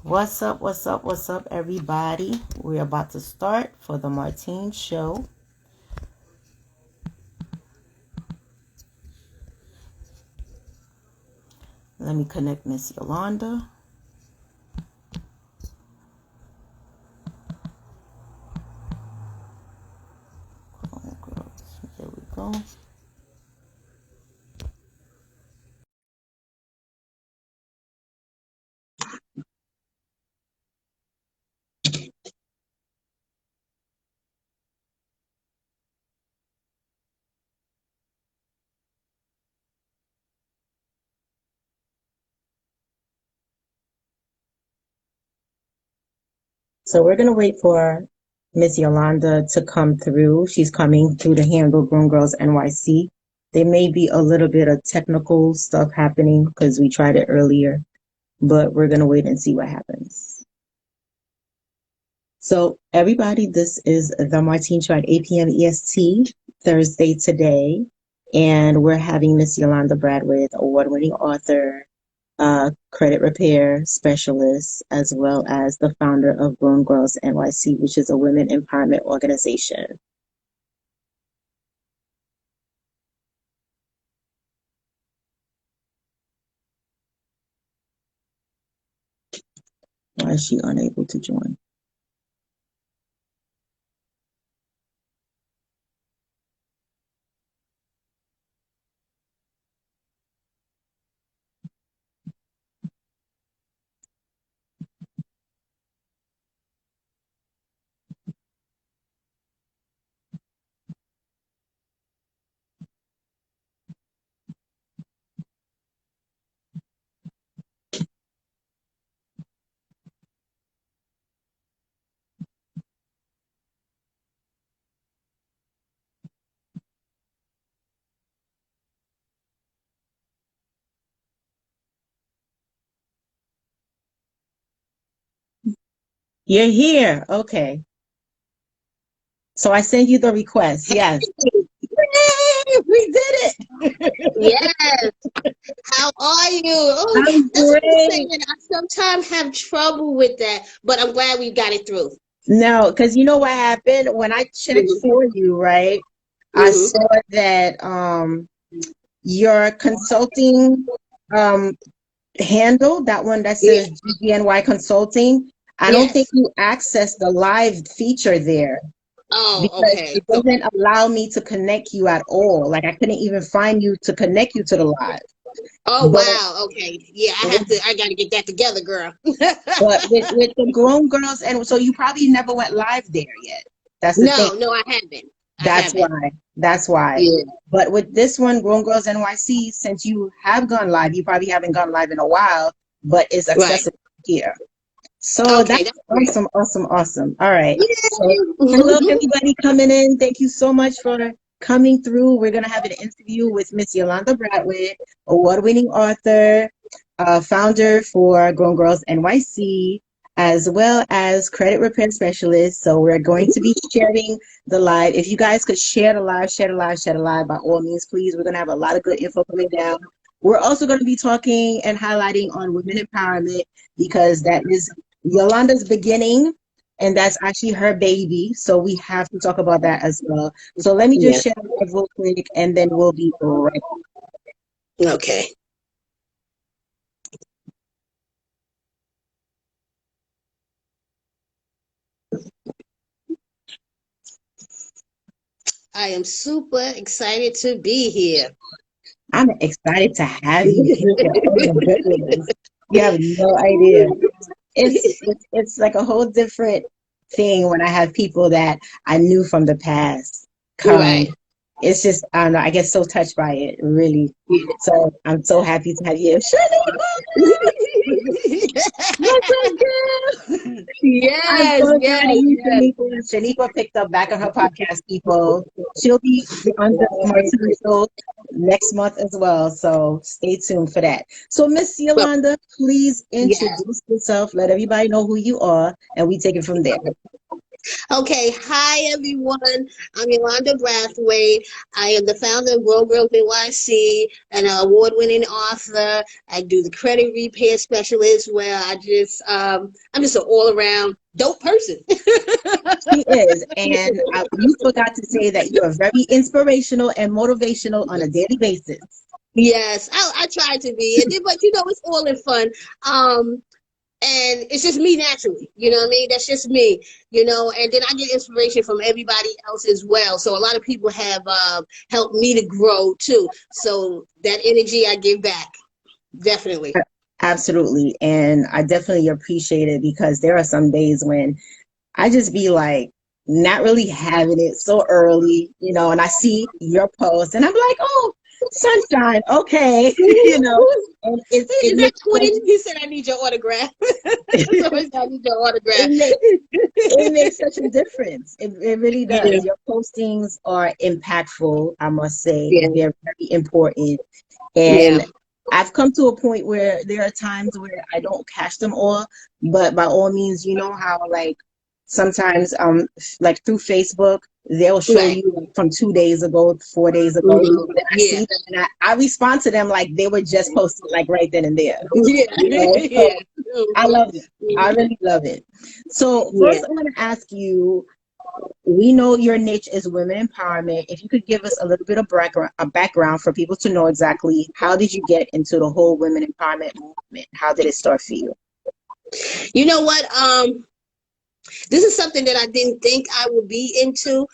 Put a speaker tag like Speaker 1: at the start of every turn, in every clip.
Speaker 1: What's up, everybody? We're about to start for the Martine show. Let me connect Miss Yolanda. Oh, girls. There we go. So we're going to wait for Miss Yolanda to come through. She's coming through to handle Grown Girls NYC. There may be a little bit of technical stuff happening because we tried it earlier, but we're going to wait and see what happens. So everybody, this is the Martine Show at 8 p.m. EST, Thursday today. And we're having Miss Yolanda Brathwaite, award-winning author, credit repair specialist, as well as the founder of Grown Girls NYC, which is a women empowerment organization. Why is she unable to join? You're here. Okay. So I sent you the request. Yes. Yay! We did it.
Speaker 2: Yes. How are you? Oh,
Speaker 1: I'm
Speaker 2: that's what I'm
Speaker 1: great.
Speaker 2: saying. I sometimes have trouble with that, but I'm glad we got it through.
Speaker 1: No, because you know what happened when I checked for you, right? I saw that your consulting handle, that one that says GGNY Consulting, I don't think you accessed the live feature there
Speaker 2: Oh,
Speaker 1: because
Speaker 2: okay.
Speaker 1: it doesn't allow me to connect you at all. Like I couldn't even find you to connect you to the live.
Speaker 2: Oh,
Speaker 1: But
Speaker 2: wow. Okay. Yeah, I got to get that together, girl.
Speaker 1: with the Grown Girls, and so you probably never went live there yet. That's the thing.
Speaker 2: No, I haven't.
Speaker 1: That's why. That's why.
Speaker 2: Yeah.
Speaker 1: But with this one, Grown Girls NYC, since you have gone live, you probably haven't gone live in a while, but it's accessible here. So
Speaker 2: Okay,
Speaker 1: that's awesome, awesome, awesome. All right.
Speaker 2: Yay.
Speaker 1: So hello, everybody coming in. Thank you so much for coming through. We're going to have an interview with Miss Yolanda Brathwaite, award-winning author, founder for Grown Girls NYC, as well as credit repair specialist. So we're going to be sharing the live. If you guys could share the live, share the live, share the live, by all means, please. We're going to have a lot of good info coming down. We're also going to be talking and highlighting on women empowerment because that is Yolanda's beginning, and that's actually her baby. So we have to talk about that as well. So let me just share the live real quick, and then we'll be right back.
Speaker 2: Okay. I am super excited to be here.
Speaker 1: I'm excited to have you here. Oh my goodness. You have no idea. It's like a whole different thing when I have people that I knew from the past come.
Speaker 2: Right.
Speaker 1: It's just, I don't know, I get so touched by it, really. So I'm so happy to have you. What's up, girl? I'm so proud of you, Shaniqua. Shaniqua picked up back on her podcast, people. She'll be on the Martine show next month as well, so stay tuned for that. So, Miss Yolanda, please introduce yourself. Let everybody know who you are, and we take it from there.
Speaker 2: Okay, hi everyone. I'm Yolanda Brathwaite. I am the founder of Grow Girls NYC, an award-winning author. I do the credit repair specialist, where I'm just an all-around dope person.
Speaker 1: She is. And you forgot to say that you are very inspirational and motivational on a daily basis.
Speaker 2: Yes, I try to be, but it's all in fun. And it's just me naturally, you know what I mean? That's just me, and then I get inspiration from everybody else as well. So a lot of people have helped me to grow too. So that energy I give back, definitely.
Speaker 1: Absolutely. And I definitely appreciate it because there are some days when I just be like, not really having it so early, and I see your post and I'm like, oh, sunshine. Okay. And
Speaker 2: Is that twin? He said, I need your autograph. Someone said, I need your autograph.
Speaker 1: It makes such a difference. It really does.
Speaker 2: Yeah.
Speaker 1: Your postings are impactful, I must say.
Speaker 2: Yeah.
Speaker 1: They're very important. And I've come to a point where there are times where I don't catch them all, but by all means, you know how like sometimes like through Facebook, they'll show you from 2 days ago, 4 days ago. And I see them and I respond to them like they were just posted like right then and there. So I love it. I really love it. So first I want to ask you, we know your niche is women empowerment. If you could give us a little bit of background for people to know exactly how did you get into the whole women empowerment movement? How did it start for you?
Speaker 2: You know what? This is something that I didn't think I would be into,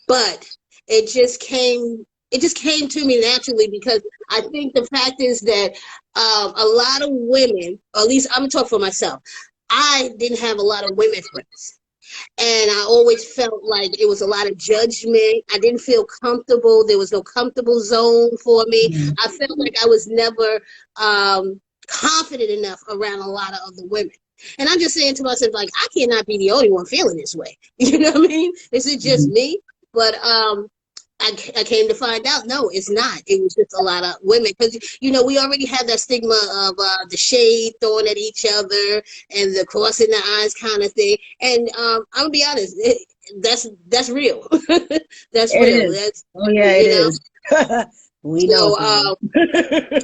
Speaker 2: but it just came to me naturally, because I think the fact is that a lot of women, or at least I'm gonna talk for myself, I didn't have a lot of women friends. And I always felt like it was a lot of judgment. I didn't feel comfortable. There was no comfortable zone for me. I felt like I was never confident enough around a lot of other women. And I'm just saying to myself, like, I cannot be the only one feeling this way. You know what I mean? Is it just me? But I came to find out, no, it's not. It was just a lot of women, because we already have that stigma of the shade thrown at each other and the crossing the eyes kind of thing. And I'm gonna be honest, that's real. That's real. That's,
Speaker 1: it is. We know.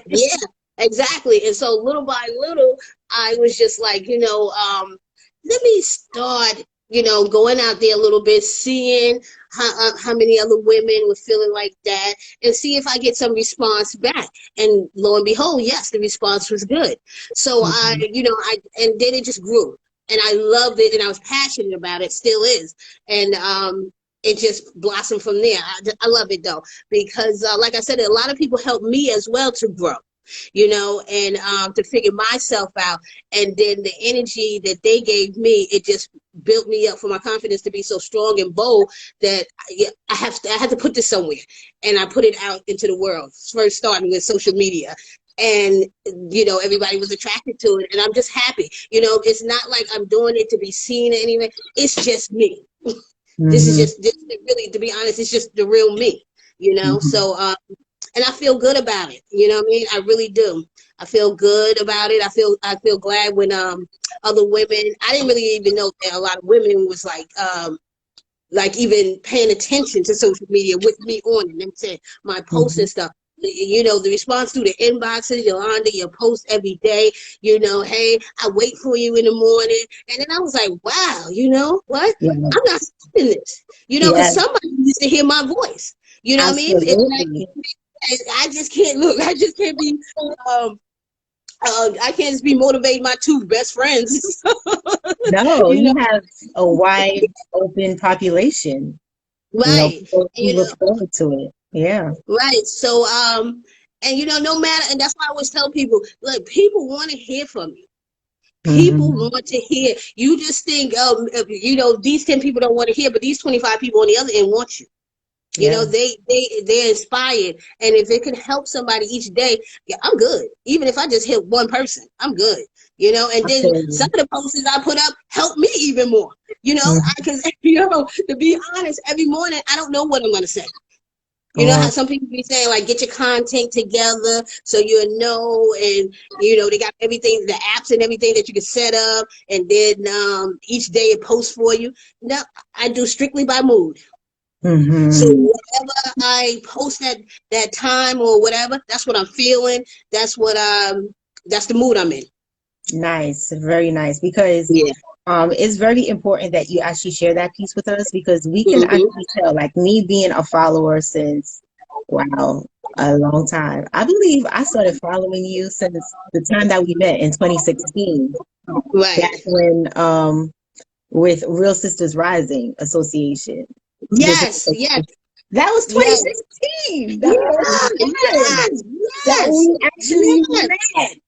Speaker 2: Yeah, exactly. And so little by little, I was just like, let me start, going out there a little bit, seeing how many other women were feeling like that, and see if I get some response back. And lo and behold, yes, the response was good. So and then it just grew, and I loved it, and I was passionate about it, still is. And it just blossomed from there. I love it though, because like I said, a lot of people helped me as well to grow, and to figure myself out. And then the energy that they gave me, it just built me up for my confidence to be so strong and bold that I had to put this somewhere. And I put it out into the world, first starting with social media. And, everybody was attracted to it. And I'm just happy. It's not like I'm doing it to be seen or anything. It's just me. This is really, to be honest, it's just the real me, So, and I feel good about it. You know what I mean? I really do. I feel good about it. I feel glad when other women, I didn't really even know that a lot of women was like even paying attention to social media with me on it. Them saying my posts and stuff. The response to the inboxes, Yolanda, your post every day, hey, I wait for you in the morning. And then I was like, wow, what? Yeah. I'm not saying this, because somebody needs to hear my voice. You know what I mean? I just can't look. I just can't be. I can't just be motivating my two best friends.
Speaker 1: No, you have a wide open population.
Speaker 2: Right.
Speaker 1: You look forward to it. Yeah.
Speaker 2: Right. So and no matter, and that's why I always tell people, like, people want to hear from you. People want to hear. You just think, these 10 people don't want to hear, but these 25 people on the other end want you. They're inspired, and if it can help somebody each day, I'm good. Even if I just hit one person, I'm good. And then some of the posts I put up help me even more. Because to be honest, every morning I don't know what I'm gonna say. You know how some people be saying, like, get your content together so you know, and, you know, they got everything, the apps and everything that you can set up, and then each day it posts for you. No, I do strictly by mood. So whatever I post that time or whatever, that's what I'm feeling. That's what that's the mood I'm in.
Speaker 1: Nice, very nice. Because it's very important that you actually share that piece with us, because we can actually tell, like me being a follower since, wow, a long time. I believe I started following you since the time that we met in 2016.
Speaker 2: Right.
Speaker 1: Back when with Real Sisters Rising Association.
Speaker 2: Yes, yes.
Speaker 1: That was 2016. That was that we actually met.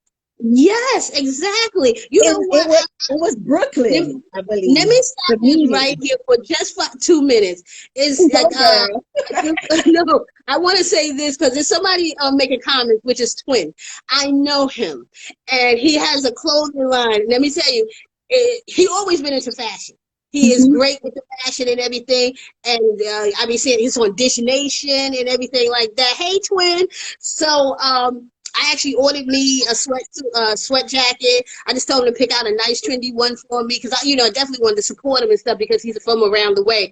Speaker 2: Yes, exactly. You know what?
Speaker 1: It was Brooklyn, I believe.
Speaker 2: Let me stop this right here for just 2 minutes. Is no, I want to say this because there's somebody making comments, which is Twin. I know him, and he has a clothing line. Let me tell you, he always been into fashion. He is great with the fashion and everything. And I be seeing he's on Dish Nation and everything like that. Hey, Twin. So I actually ordered me a sweat jacket. I just told him to pick out a nice trendy one for me because I definitely wanted to support him and stuff because he's from around the way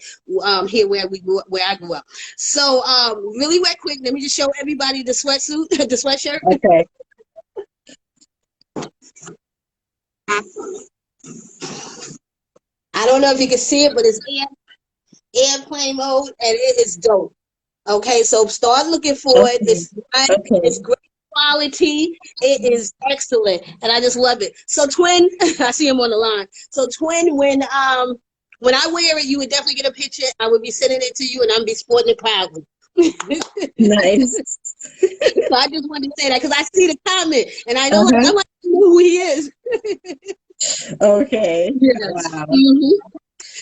Speaker 2: here where I grew up. So really quick, let me just show everybody the sweatsuit, the sweatshirt.
Speaker 1: Okay.
Speaker 2: I don't know if you can see it, but it's airplane mode, and it is dope. Okay, so start looking for it. It's nice. It's great quality. It is excellent, and I just love it. So, Twin, I see him on the line. So, Twin, when I wear it, you would definitely get a picture. I would be sending it to you, and I'm be sporting it proudly.
Speaker 1: Nice.
Speaker 2: So I just wanted to say that because I see the comment, and I know I want to know who he is.
Speaker 1: Okay.
Speaker 2: Yes.
Speaker 1: Wow.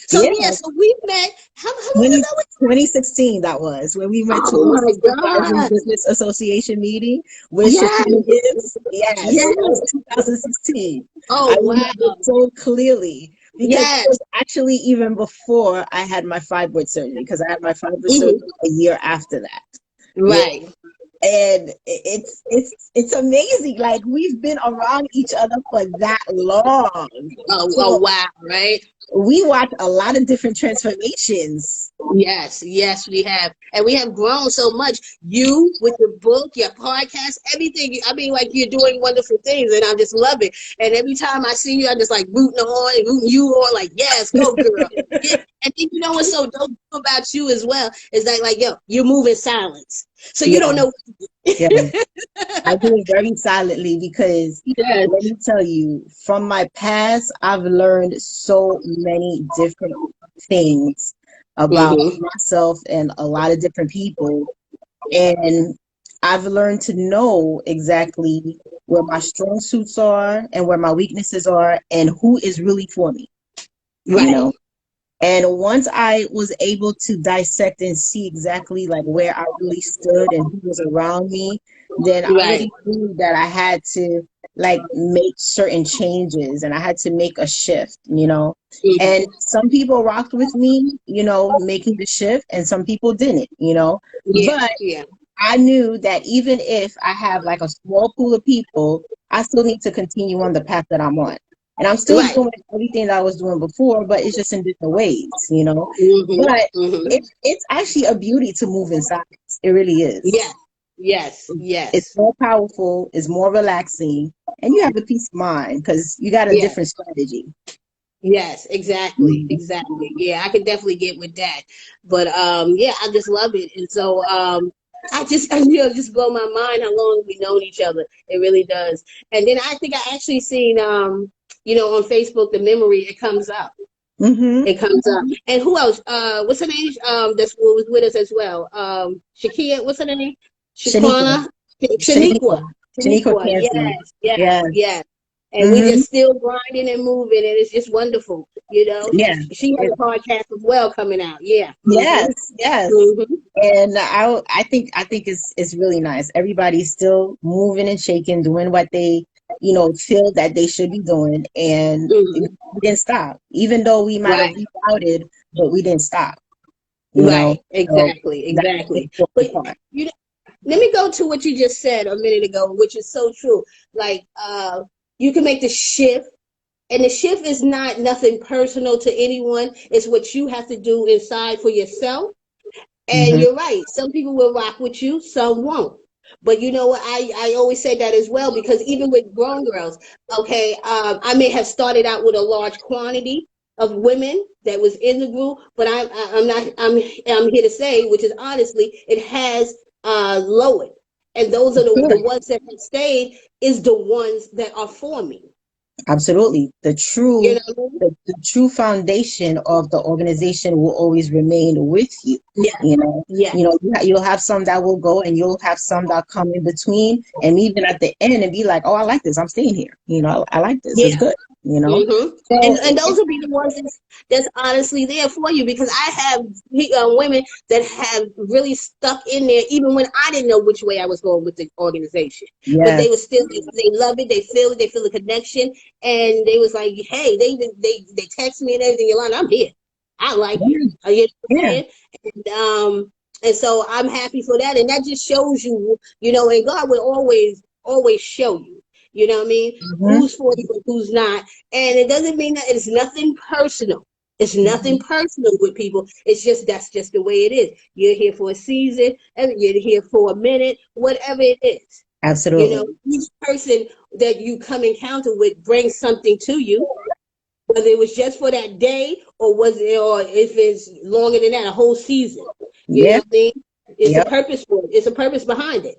Speaker 2: So so we met. How long ago?
Speaker 1: 2016. That was when we went to
Speaker 2: the
Speaker 1: Business Association meeting with Shaquille Gibbs. Yes. 2016.
Speaker 2: Oh,
Speaker 1: I remember so clearly because it was actually even before I had my fibroid surgery, because I had my fibroid surgery a year after that.
Speaker 2: Right.
Speaker 1: Yeah. And it's amazing. Like, we've been around each other for that long.
Speaker 2: Oh, wow, right?
Speaker 1: We watch a lot of different transformations.
Speaker 2: Yes, we have. And we have grown so much. You with your book, your podcast, everything. I mean, like, you're doing wonderful things, and I just love it. And every time I see you, I'm just like rooting you on, like, yes, go girl. And then you know what's so dope about you as well is that, like, yo, you're moving silence. So you don't know.
Speaker 1: I do it very silently because let me tell you, from my past, I've learned so many different things about myself and a lot of different people. And I've learned to know exactly where my strong suits are and where my weaknesses are and who is really for me.
Speaker 2: Right.
Speaker 1: You know? And once I was able to dissect and see exactly like where I really stood and who was around me, then I already knew that I had to like make certain changes and I had to make a shift, you know. And some people rocked with me, you know, making the shift, and some people didn't, you know. But I knew that even if I have like a small pool of people, I still need to continue on the path that I'm on. And I'm still doing everything that I was doing before, but it's just in different ways, you know. But it's actually a beauty to move in silence. It really is.
Speaker 2: Yes.
Speaker 1: It's more powerful, it's more relaxing, and you have a peace of mind because you got a different strategy.
Speaker 2: Yes, exactly. Yeah, I could definitely get with that. But I just love it. And so I just blow my mind how long we've known each other. It really does. And then I think I actually seen on Facebook the memory, it comes up. It comes up. And who else? What's her name? That was with us as well. Shakia, what's her name? Shaniqua. Yes. And we just still grinding and moving, and it's just wonderful, you know. She has a podcast as well coming out. Yes.
Speaker 1: And I think it's really nice. Everybody's still moving and shaking, doing what they feel that they should be doing, and we didn't stop, even though we might have rerouted, but we didn't stop. you know.
Speaker 2: Right.
Speaker 1: So
Speaker 2: Exactly.
Speaker 1: that's the
Speaker 2: Exactly. But
Speaker 1: important part.
Speaker 2: you know, let me go to what you just said a minute ago, which is so true. Like, you can make the shift, and the shift is not nothing personal to anyone. It's what you have to do inside for yourself. And
Speaker 1: Hmm.
Speaker 2: you're right. Some people will rock with you, some won't. But you know what? I always say that as well, because even with grown girls, okay, I may have started out with a large quantity of women that was in the group, but I'm not. I'm here to say, which is honestly, it has lowered, and those are the
Speaker 1: Sure.
Speaker 2: ones that have stayed is the ones that are for me.
Speaker 1: Absolutely.
Speaker 2: You know what I mean?
Speaker 1: The true foundation of the organization will always remain with you.
Speaker 2: Yeah,
Speaker 1: You know,
Speaker 2: yeah,
Speaker 1: you'll have some that will go and you'll have some that come in between. And even at the end and be like, oh, I like this. I'm staying here. You know, I like this. It's
Speaker 2: yeah.
Speaker 1: good. You know,
Speaker 2: hmm
Speaker 1: so
Speaker 2: And those will be the ones that's honestly there for you, because I have women that have really stuck in there even when I didn't know which way I was going with the organization, but
Speaker 1: yes,
Speaker 2: they were still, they love it, they feel the connection, and they was like, hey, they text me and everything, Yolanda, I'm here, I like you.
Speaker 1: yeah,
Speaker 2: You know what I'm
Speaker 1: yeah.
Speaker 2: saying? And so I'm happy for that, and that just shows you, and God will always show you. You know what I mean?
Speaker 1: Hmm.
Speaker 2: Who's for you and who's not. And it doesn't mean that it's nothing personal. It's nothing personal with people. It's just that's just the way it is. You're here for a season, and you're here for a minute, whatever it is.
Speaker 1: Absolutely.
Speaker 2: Each person that you come encounter with brings something to you, whether it was just for that day or if it's longer than that, a whole season. You know
Speaker 1: Yeah.
Speaker 2: what I mean? It's a
Speaker 1: Yep.
Speaker 2: purpose for it. It's a purpose behind it.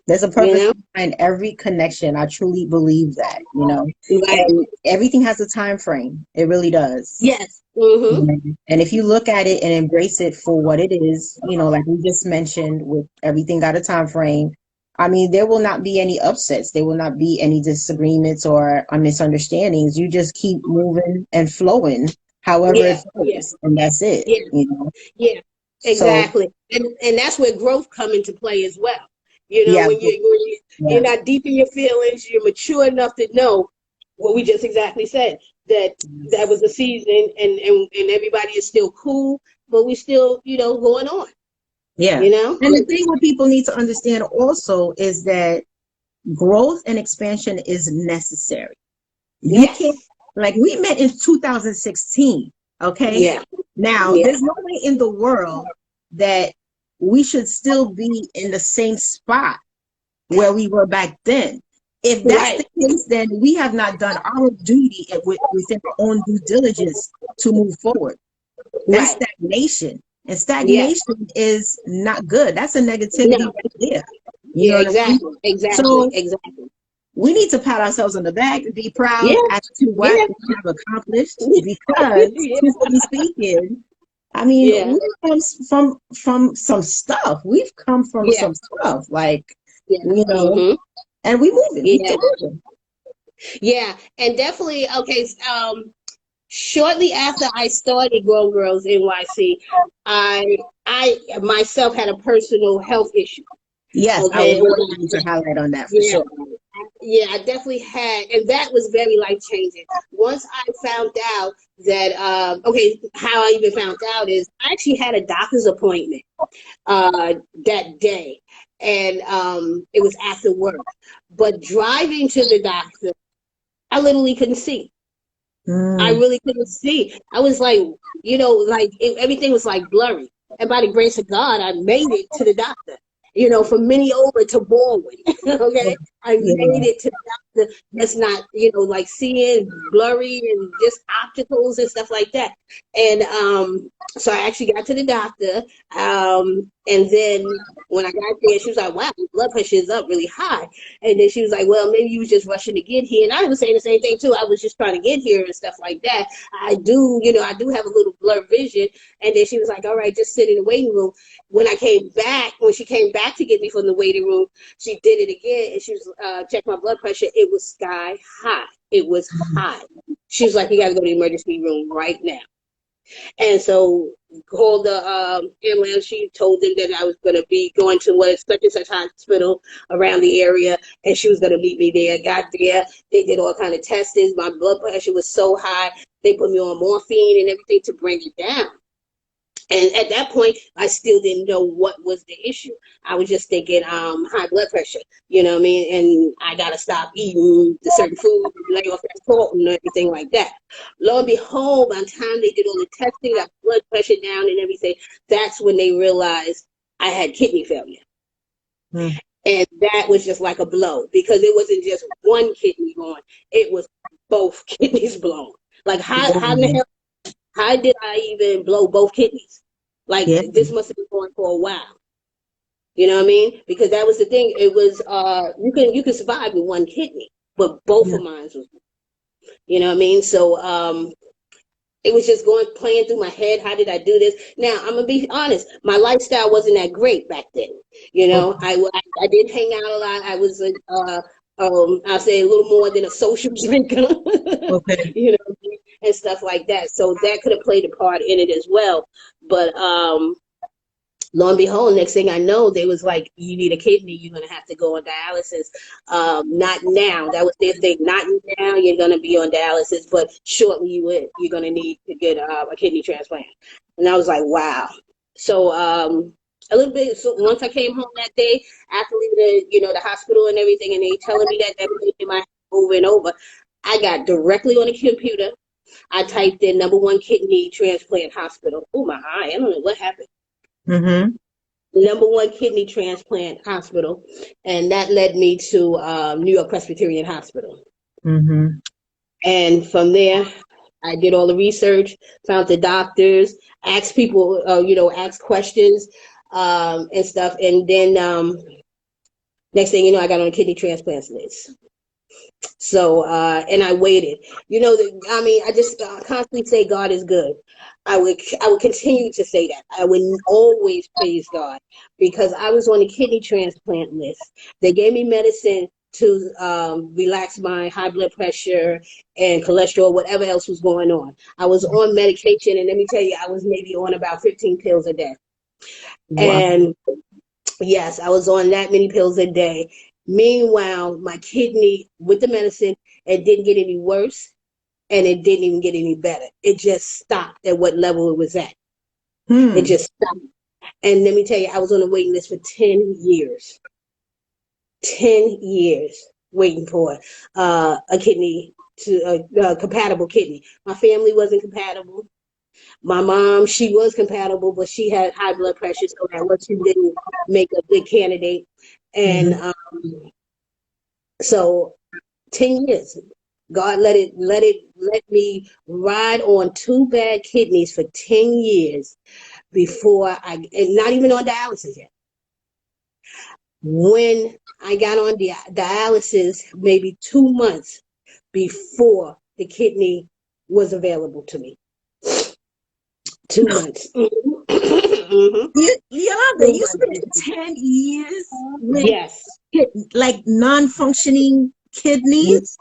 Speaker 1: There's a
Speaker 2: You
Speaker 1: purpose
Speaker 2: know?
Speaker 1: behind every connection. I truly believe that,
Speaker 2: Right.
Speaker 1: and everything has a time frame. It really does.
Speaker 2: Yes. Mm-hmm.
Speaker 1: And if you look at it and embrace it for what it is, like we just mentioned, with everything got a time frame, I mean, there will not be any upsets. There will not be any disagreements or misunderstandings. You just keep moving and flowing however it
Speaker 2: Yeah. Yeah.
Speaker 1: flows, and that's it,
Speaker 2: Yeah. Yeah,
Speaker 1: So,
Speaker 2: exactly. And that's where growth come into play as well. You know,
Speaker 1: yeah,
Speaker 2: when you're
Speaker 1: yeah,
Speaker 2: not deep in your feelings, you're mature enough to know what we just exactly said, that that was a season, and everybody is still cool, but we still, going on,
Speaker 1: yeah.
Speaker 2: you know?
Speaker 1: And the thing what people need to understand also is that growth and expansion is necessary. You can't,
Speaker 2: Yes.
Speaker 1: like, we met in 2016, okay?
Speaker 2: Yeah.
Speaker 1: Now,
Speaker 2: Yeah.
Speaker 1: there's no way in the world that we should still be in the same spot where we were back then. If that's the
Speaker 2: Right.
Speaker 1: case, then we have not done our duty within our own due diligence to move forward. That's
Speaker 2: Right.
Speaker 1: stagnation. And
Speaker 2: Yeah.
Speaker 1: stagnation is not good. That's a negativity
Speaker 2: No.
Speaker 1: right there. You know
Speaker 2: Yeah,
Speaker 1: what I mean?
Speaker 2: exactly. Exactly.
Speaker 1: So
Speaker 2: Exactly.
Speaker 1: we need to pat ourselves on the back and be proud
Speaker 2: Yeah.
Speaker 1: as to what
Speaker 2: Yeah.
Speaker 1: we have accomplished, because
Speaker 2: Yeah.
Speaker 1: truthfully speaking, I mean,
Speaker 2: Yeah.
Speaker 1: we come from some stuff. We've come from
Speaker 2: Yeah.
Speaker 1: some stuff, like,
Speaker 2: Yeah.
Speaker 1: you know,
Speaker 2: Mm-hmm.
Speaker 1: and we moving. We
Speaker 2: Yeah.
Speaker 1: still moving.
Speaker 2: Yeah, and definitely. Okay. Shortly after I started Grow Girls NYC, I myself had a personal health issue.
Speaker 1: Yes, I
Speaker 2: Okay.
Speaker 1: would really need to highlight on that for
Speaker 2: Yeah.
Speaker 1: sure.
Speaker 2: Yeah, I definitely had, and that was very life changing. Once I found out that, okay, how I even found out is I actually had a doctor's appointment that day, and it was after work. But driving to the doctor, I literally couldn't see. I
Speaker 1: Mm,
Speaker 2: really couldn't see. I was like, everything was like blurry. And by the grace of God, I made it to the doctor. From Minneopa to Baldwin. Okay, I made
Speaker 1: yeah.
Speaker 2: it to the doctor. That's not, like seeing blurry and just opticals and stuff like that. And so I actually got to the doctor. And then when I got there, she was like, "Wow, your blood pressure is up really high." And then she was like, "Well, maybe you was just rushing to get here." And I was saying the same thing too. I was just trying to get here and stuff like that. I do have a little blurred vision. And then she was like, "All right, just sit in the waiting room." When she came back to get me from the waiting room, she did it again, and she was checked my blood pressure. It was sky high. It was high. She was like, "You got to go to the emergency room right now." And so called the ambulance. She told them that I was going to be going to what is such and such hospital around the area, and she was going to meet me there. Got there, they did all kind of tests. My blood pressure was so high, they put me on morphine and everything to bring it down. And at that point, I still didn't know what was the issue. I was just thinking high blood pressure, you know what I mean? And I got to stop eating the certain food, lay off that salt and everything like that. Lo and behold, by the time they did all the testing, got blood pressure down and everything, that's when they realized I had kidney failure.
Speaker 1: Mm.
Speaker 2: And that was just like a blow, because it wasn't just one kidney gone, it was both kidneys blown. Like how in the hell, how did I even blow both kidneys? Like
Speaker 1: Yeah.
Speaker 2: this must have been going for a while. You know what I mean? Because that was the thing. It was you can survive with one kidney, but both
Speaker 1: Yeah.
Speaker 2: of mine was, you know what I mean? So it was just playing through my head. How did I do this? Now I'm gonna be honest. My lifestyle wasn't that great back then. You know,
Speaker 1: Okay.
Speaker 2: I did hang out a lot. I was I'll say a little more than a social drinker.
Speaker 1: Okay.
Speaker 2: You know, and stuff like that. So that could have played a part in it as well. But lo and behold, next thing I know, they was like, you need a kidney, you're going to have to go on dialysis. Not now. That was their thing. Not now, you're going to be on dialysis, but shortly you're going to need to get a kidney transplant. And I was like, wow. So a little bit, so once I came home that day, after leaving the hospital and everything, and they telling me that played in my head over and over, I got directly on the computer. I typed in #1 kidney transplant hospital. Oh, my eye. I don't know what happened.
Speaker 1: Mm-hmm.
Speaker 2: #1 kidney transplant hospital, and that led me to New York Presbyterian Hospital.
Speaker 1: Mm-hmm.
Speaker 2: And from there, I did all the research, found the doctors, asked people, asked questions and stuff. And then next thing you know, I got on a kidney transplant list. So, and I waited. I just constantly say God is good. I would continue to say that. I would always praise God, because I was on the kidney transplant list. They gave me medicine to relax my high blood pressure and cholesterol, whatever else was going on. I was on medication, and let me tell you, I was maybe on about 15 pills a day.
Speaker 1: Wow.
Speaker 2: And yes, I was on that many pills a day. Meanwhile, my kidney, with the medicine, it didn't get any worse, and it didn't even get any better. It just stopped at what level it was at. It
Speaker 1: Hmm.
Speaker 2: just stopped. And let me tell you, I was on a waiting list for 10 years. 10 years waiting for a kidney, to a compatible kidney. My family wasn't compatible. My mom, she was compatible, but she had high blood pressure, so that what she didn't make a good candidate. And
Speaker 1: Mm-hmm.
Speaker 2: so 10 years, God let me ride on 2 bad kidneys for 10 years before and not even on dialysis yet. When I got on dialysis, maybe 2 months before the kidney was available to me. 2 months. Mm-hmm.
Speaker 1: Yolanda, you spent 10 years with
Speaker 2: Yes.
Speaker 1: like non-functioning kidneys?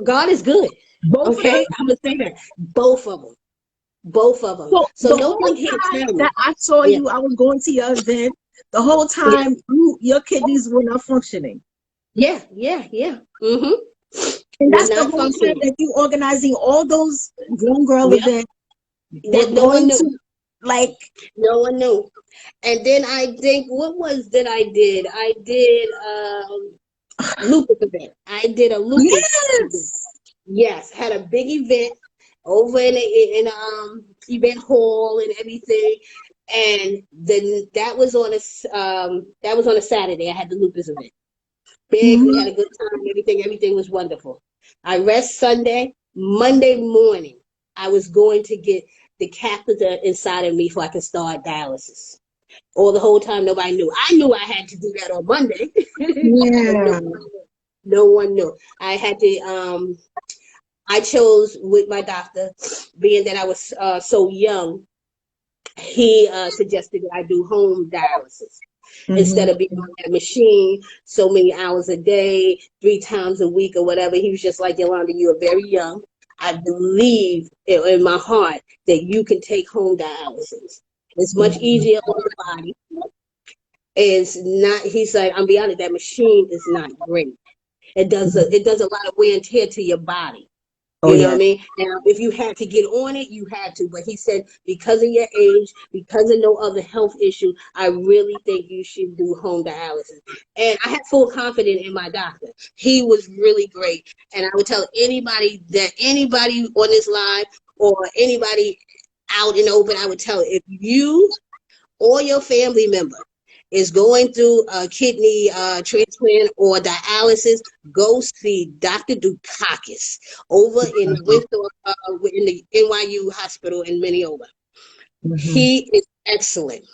Speaker 2: God is good.
Speaker 1: Both of them?
Speaker 2: Okay, I'm gonna say that. Both of them. Both of them.
Speaker 1: So
Speaker 2: So
Speaker 1: the
Speaker 2: no
Speaker 1: whole
Speaker 2: one can
Speaker 1: time
Speaker 2: tell
Speaker 1: that
Speaker 2: me.
Speaker 1: I saw
Speaker 2: Yeah.
Speaker 1: you, I was going to your event. The whole
Speaker 2: Yeah.
Speaker 1: time your kidneys were not functioning.
Speaker 2: Yeah. Yeah. Yeah. Mm-hmm.
Speaker 1: And
Speaker 2: We're
Speaker 1: that's the
Speaker 2: not
Speaker 1: whole time
Speaker 2: functioning.
Speaker 1: that you organizing all those grown girl
Speaker 2: Yep.
Speaker 1: events. We're
Speaker 2: That no one
Speaker 1: going
Speaker 2: knew.
Speaker 1: to like
Speaker 2: No one knew. And then I think, what was that I did? I did lupus event. I did a lupus event.
Speaker 1: yes.
Speaker 2: Yes, had a big event over in event hall and everything. And then that was on a Saturday. I had the lupus event. Big, we had
Speaker 1: Mhm.
Speaker 2: a good time, everything was wonderful. I rest Sunday. Monday morning, I was going to get the catheter inside of me so I could start dialysis. All the whole time, nobody knew. I knew I had to do that on Monday, but
Speaker 1: Yeah.
Speaker 2: no one knew. I had to. I chose with my doctor, being that I was so young. He suggested that I do home dialysis instead
Speaker 1: Hmm.
Speaker 2: of being on that machine so many hours a day, 3 times a week or whatever. He was just like, Yolanda, you are very young. I believe in my heart that you can take home dialysis. It's much easier on the body. It's not. He's like, I'm beyond it. That machine is not great. It does a lot of wear and tear to your body.
Speaker 1: Oh,
Speaker 2: You know what I
Speaker 1: yeah.
Speaker 2: mean? Now, if you had to get on it, you had to. But he said, because of your age, because of no other health issue, I really think you should do home dialysis. And I had full confidence in my doctor. He was really great. And I would tell anybody on this line or anybody out in the open, I would tell, if you or your family member is going through a kidney transplant or dialysis, go see Dr. Dukakis over in Winthrop, in the NYU hospital in Minneota.
Speaker 1: Mm-hmm.
Speaker 2: He is excellent.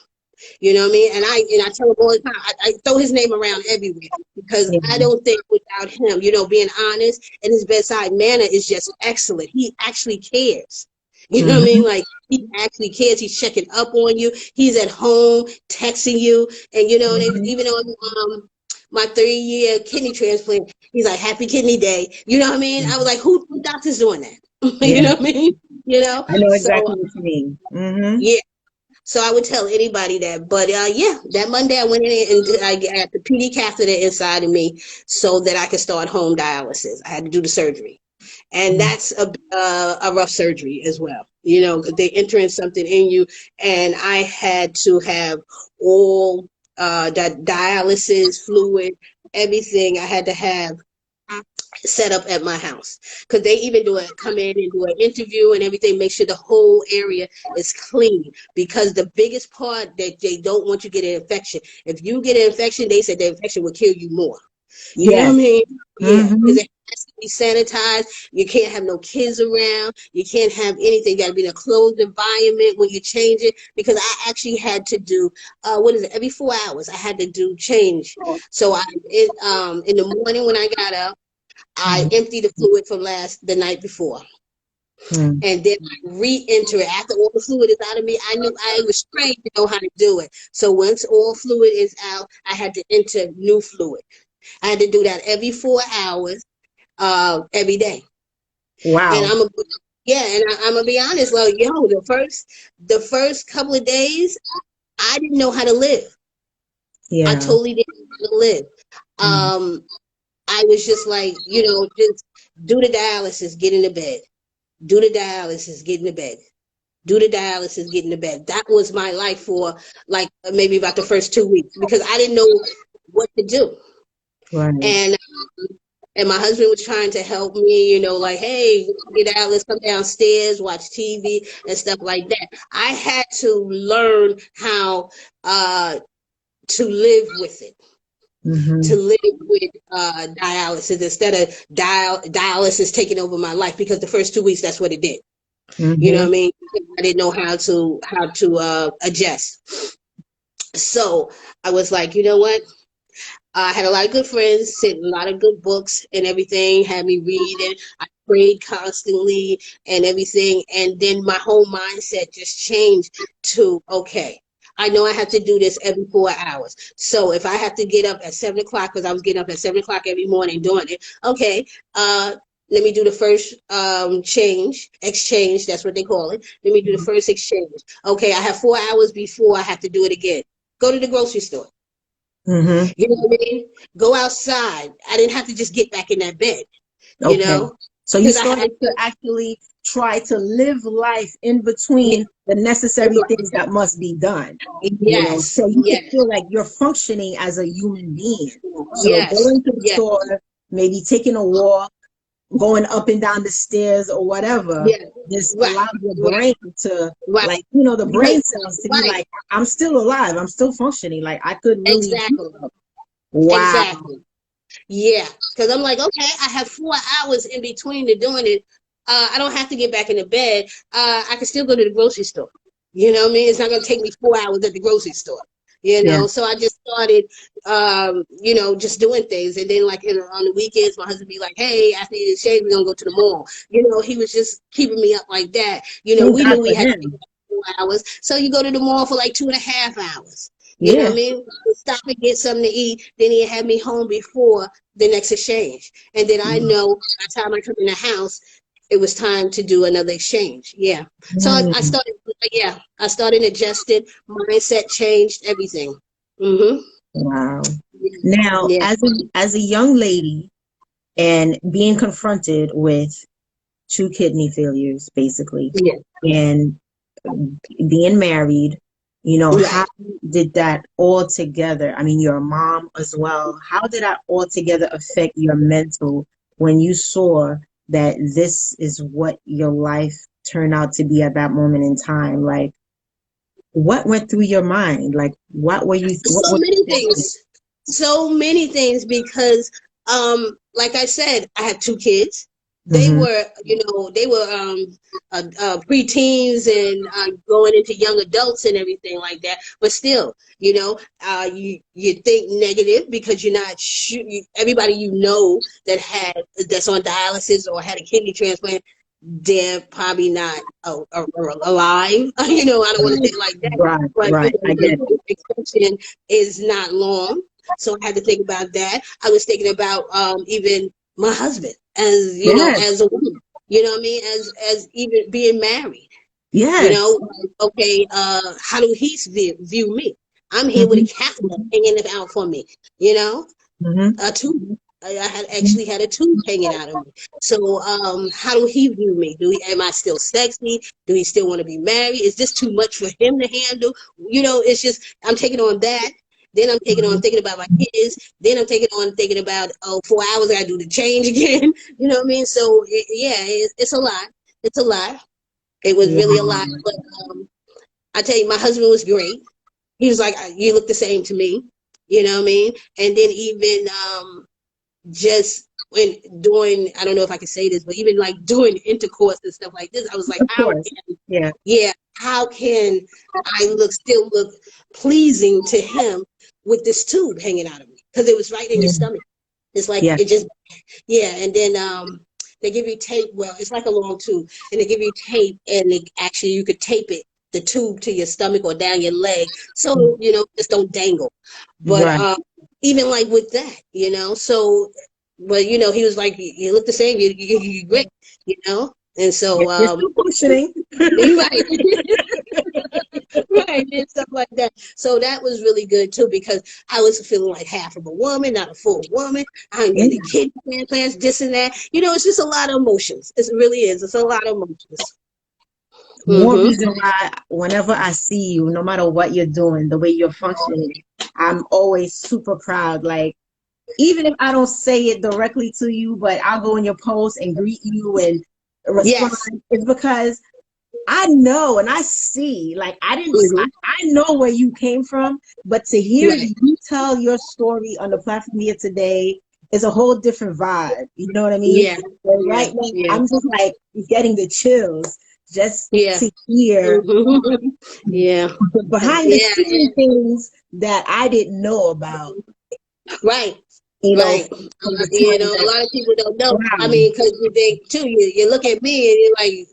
Speaker 2: You know what I mean? And I tell him all the time, I throw his name around everywhere because
Speaker 1: Yeah.
Speaker 2: I don't think without him, being honest, and his bedside manner is just excellent. He actually cares. You know what I mean?
Speaker 1: Mm-hmm.
Speaker 2: Like, he actually cares. He's checking up on you. He's at home texting you. And and
Speaker 1: Mm-hmm.
Speaker 2: even on my 3-year kidney transplant, he's like, "Happy Kidney Day." You know what I mean? I was like, who doctor's doing that? You
Speaker 1: Yeah.
Speaker 2: know what I mean?
Speaker 1: I know
Speaker 2: So
Speaker 1: exactly what you mean. Mm-hmm.
Speaker 2: yeah. So I would tell anybody that. But yeah, that Monday I went in and I got the PD catheter inside of me so that I could start home dialysis. I had to do the surgery. And that's a rough surgery as well. Because they entering something in you. And I had to have all that dialysis fluid, everything I had to have set up at my house, because they even come in and do an interview and everything, make sure the whole area is clean, because the biggest part that they don't want you to get an infection. If you get an infection, they said the infection will kill you more. You know what I
Speaker 1: Yes.
Speaker 2: mean? Yeah,
Speaker 1: Mm-hmm.
Speaker 2: because it has to be sanitized. You can't have no kids around. You can't have anything. You got to be in a closed environment when you change it. Because I actually had to do, every 4 hours I had to do change. So in the morning when I got up, I emptied the fluid from the night before.
Speaker 1: Mm-hmm.
Speaker 2: And then I re-enter it. After all the fluid is out of me, I knew I was trained to know how to do it. So once all fluid is out, I had to enter new fluid. I had to do that every 4 hours, every day. And
Speaker 1: Wow.
Speaker 2: I'm gonna be honest. Well, the first couple of days, I didn't know how to live. I
Speaker 1: Yeah.
Speaker 2: totally didn't know how to live.
Speaker 1: Mm-hmm.
Speaker 2: I was just like, just do the dialysis, get in the bed. Do the dialysis, get in the bed. Do the dialysis, get in the bed. That was my life for like maybe about the first 2 weeks, because I didn't know what to do.
Speaker 1: Right.
Speaker 2: And my husband was trying to help me, like, hey, get out, let's come downstairs, watch TV and stuff like that. I had to learn how to live with it,
Speaker 1: Mm-hmm.
Speaker 2: to live with dialysis instead of dialysis taking over my life, because the first 2 weeks, that's what it did. You know
Speaker 1: Mm-hmm.
Speaker 2: what I mean? I didn't know how to adjust. So I was like, you know what? I had a lot of good friends, sent a lot of good books and everything, had me reading. I prayed constantly and everything. And then my whole mindset just changed to, okay, I know I have to do this every 4 hours. So if I have to get up at 7 o'clock, because I was getting up at 7 o'clock every morning doing it, okay, let me do the first exchange, that's what they call it. Let me do the first exchange. Okay, I have 4 hours before I have to do it again. Go to the grocery store.
Speaker 1: Mm-hmm.
Speaker 2: You know what I mean? Go outside. I didn't have to just get back in that bed,
Speaker 1: Okay. So you
Speaker 2: because I had
Speaker 1: started to actually try to live life in between the necessary
Speaker 2: to.
Speaker 1: things that must be done,
Speaker 2: Yes,
Speaker 1: so you can
Speaker 2: yes,
Speaker 1: feel like you're functioning as a human being. So
Speaker 2: yes,
Speaker 1: going to the
Speaker 2: yes,
Speaker 1: store, maybe taking a walk, going up and down the stairs or whatever,
Speaker 2: yes.
Speaker 1: just
Speaker 2: Right,
Speaker 1: allow your
Speaker 2: right,
Speaker 1: brain to,
Speaker 2: right.
Speaker 1: like, the brain
Speaker 2: Because
Speaker 1: cells to be
Speaker 2: right,
Speaker 1: like, I'm still alive, I'm still functioning, like I could really do
Speaker 2: exactly,
Speaker 1: stuff. Wow.
Speaker 2: exactly. Yeah, because I'm like, okay, I have 4 hours in between to doing it. I don't have to get back in the bed. I can still go to the grocery store. You know what I mean? It's not going to take me 4 hours at the grocery store.
Speaker 1: Yeah.
Speaker 2: So I just started, just doing things. And then, like, on the weekends, my husband be like, hey, after you shave, we're going to go to the mall. He was just keeping me up like that.
Speaker 1: Thank
Speaker 2: We
Speaker 1: God
Speaker 2: knew
Speaker 1: for
Speaker 2: we had to take
Speaker 1: him.
Speaker 2: about 4 hours. So you go to the mall for like 2.5 hours. You know what
Speaker 1: Yeah.
Speaker 2: I mean? Stop and get something to eat. Then he had me home before the next exchange. And then I know by the time I come in the house, it was time to do another exchange. Yeah. So I
Speaker 1: Mm.
Speaker 2: started, I started adjusting, mindset changed, everything. Mm-hmm.
Speaker 1: Wow. Now,
Speaker 2: Yeah.
Speaker 1: as a young lady and being confronted with two kidney failures, basically,
Speaker 2: Yeah.
Speaker 1: and being married, how
Speaker 2: Right.
Speaker 1: did that all together? I mean, you're a mom as well. How did that all together affect your mental when you saw that this is what your life turned out to be at that moment in time? Like, what went through your mind? Like, what
Speaker 2: So
Speaker 1: was
Speaker 2: many
Speaker 1: you thinking?
Speaker 2: things. So many things because like I said, I have two kids. They
Speaker 1: Mm-hmm.
Speaker 2: were, they were preteens and going into young adults and everything like that. But still, you think negative because you're not everybody that's on dialysis or had a kidney transplant, they're probably not alive. I don't want to say it like that,
Speaker 1: Right,
Speaker 2: but
Speaker 1: right. I
Speaker 2: the
Speaker 1: get it.
Speaker 2: life expectancy is not long. So I had to think about that. I was thinking about even my husband as
Speaker 1: Yes,
Speaker 2: as a woman. You know what I mean? As even being married.
Speaker 1: yes.
Speaker 2: Okay, how do he view me? I'm here with a
Speaker 1: Mm-hmm.
Speaker 2: catheter hanging out for me. You know,
Speaker 1: Mm-hmm.
Speaker 2: a tube. I had actually had a tube hanging out of me. So, how do he view me? Am I still sexy? Do he still want to be married? Is this too much for him to handle? It's just I'm taking on that. Then I'm taking on thinking about my kids. Then I'm taking on thinking about 4 hours I gotta do the change again. You know what I mean? So it's a lot. It's a lot. It was really a lot.
Speaker 1: Wow.
Speaker 2: But I tell you, my husband was great. He was like, "You look the same to me." You know what I mean? And then even just when doing, I don't know if I can say this, but even like doing intercourse and stuff like this, I was like,
Speaker 1: Of course. Yeah.
Speaker 2: how can I still look pleasing to him with this tube hanging out of me? Because it was right in your
Speaker 1: Yeah.
Speaker 2: stomach. It's like
Speaker 1: Yeah.
Speaker 2: it just, yeah. And then they give you tape. Well, it's like a long tube, and they give you tape, and actually you could tape the tube to your stomach or down your leg, so just don't dangle. But
Speaker 1: Right.
Speaker 2: even like with that, so, but he was like, you look the same, you great, and so
Speaker 1: You're still functioning.
Speaker 2: right. Right, and stuff like that. So that was really good too because I was feeling like half of a woman, not a full woman. I'm
Speaker 1: Yeah.
Speaker 2: getting kid implants, this and that. It's just a lot of emotions. It really is. It's a lot of emotions.
Speaker 1: More
Speaker 2: Mm-hmm.
Speaker 1: reason why whenever I see you, no matter what you're doing, the way you're functioning, I'm always super proud. Like, even if I don't say it directly to you, but I'll go in your post and greet you and respond.
Speaker 2: Yes.
Speaker 1: It's because I know and I see, like,
Speaker 2: Mm-hmm.
Speaker 1: I know where you came from, but to hear
Speaker 2: Right.
Speaker 1: you tell your story on the platform here today is a whole different vibe. You know what I mean?
Speaker 2: Yeah.
Speaker 1: And
Speaker 2: Yeah.
Speaker 1: right now,
Speaker 2: Yeah.
Speaker 1: I'm just like getting the chills just
Speaker 2: Yeah.
Speaker 1: to hear
Speaker 2: Mm-hmm. Yeah.
Speaker 1: behind the
Speaker 2: Yeah.
Speaker 1: scene things that I didn't know about,
Speaker 2: Right.
Speaker 1: from
Speaker 2: Right.
Speaker 1: the
Speaker 2: A
Speaker 1: time
Speaker 2: lot of people don't know. I
Speaker 1: that,
Speaker 2: mean, because you think too, you look at me and you're like,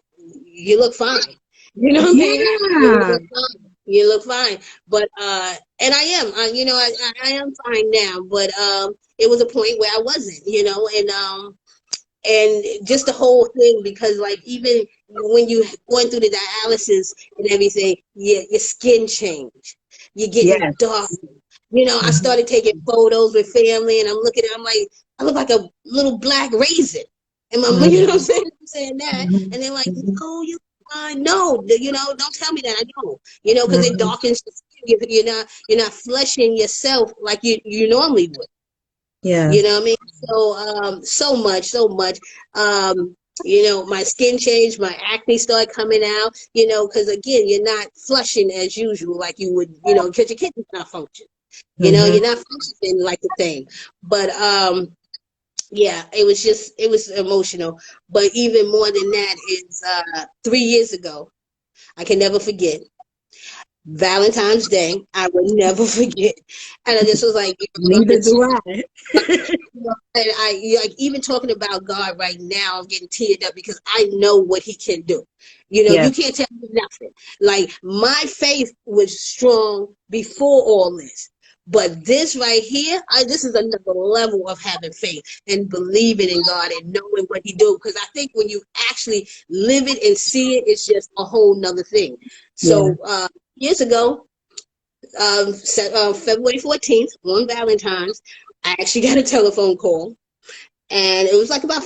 Speaker 2: you look fine. You know what I mean? You
Speaker 1: wow.
Speaker 2: look fine. You look fine. But and I am. I am fine now. But it was a point where I wasn't. And just the whole thing because like even when you going through the dialysis and everything, your skin change. You're
Speaker 1: Yeah.
Speaker 2: getting
Speaker 1: Yes.
Speaker 2: dark. I
Speaker 1: Mhm.
Speaker 2: started taking photos with family, and I'm like, I look like a little black raisin. And my, you know what I'm
Speaker 1: Mhm.
Speaker 2: saying? I'm saying that,
Speaker 1: Mhm.
Speaker 2: and they're like,
Speaker 1: Mhm.
Speaker 2: no, you fine. No, don't tell me that. I know, because it
Speaker 1: Mhm.
Speaker 2: darkens the skin. You're not fleshing yourself like you normally would.
Speaker 1: Yeah.
Speaker 2: You know what I mean? So so much. My skin changed, my acne started coming out, because again, you're not flushing as usual like you would, because your kidney's not functioning.
Speaker 1: Mhm.
Speaker 2: You're not functioning like the same. But yeah, it was emotional. But even more than that is 3 years ago, I can never forget. Valentine's Day, I will never forget. And I just was like, I'm
Speaker 1: Neither do I.
Speaker 2: and like even talking about God right now, I'm getting teared up because I know what He can do.
Speaker 1: Yeah.
Speaker 2: You can't tell me nothing. Like my faith was strong before all this. But this right here, this is another level of having faith and believing in God and knowing what He do. Because I think when you actually live it and see it, it's just a whole nother thing.
Speaker 1: Yeah.
Speaker 2: So years ago, February 14th on Valentine's, I actually got a telephone call, and it was like about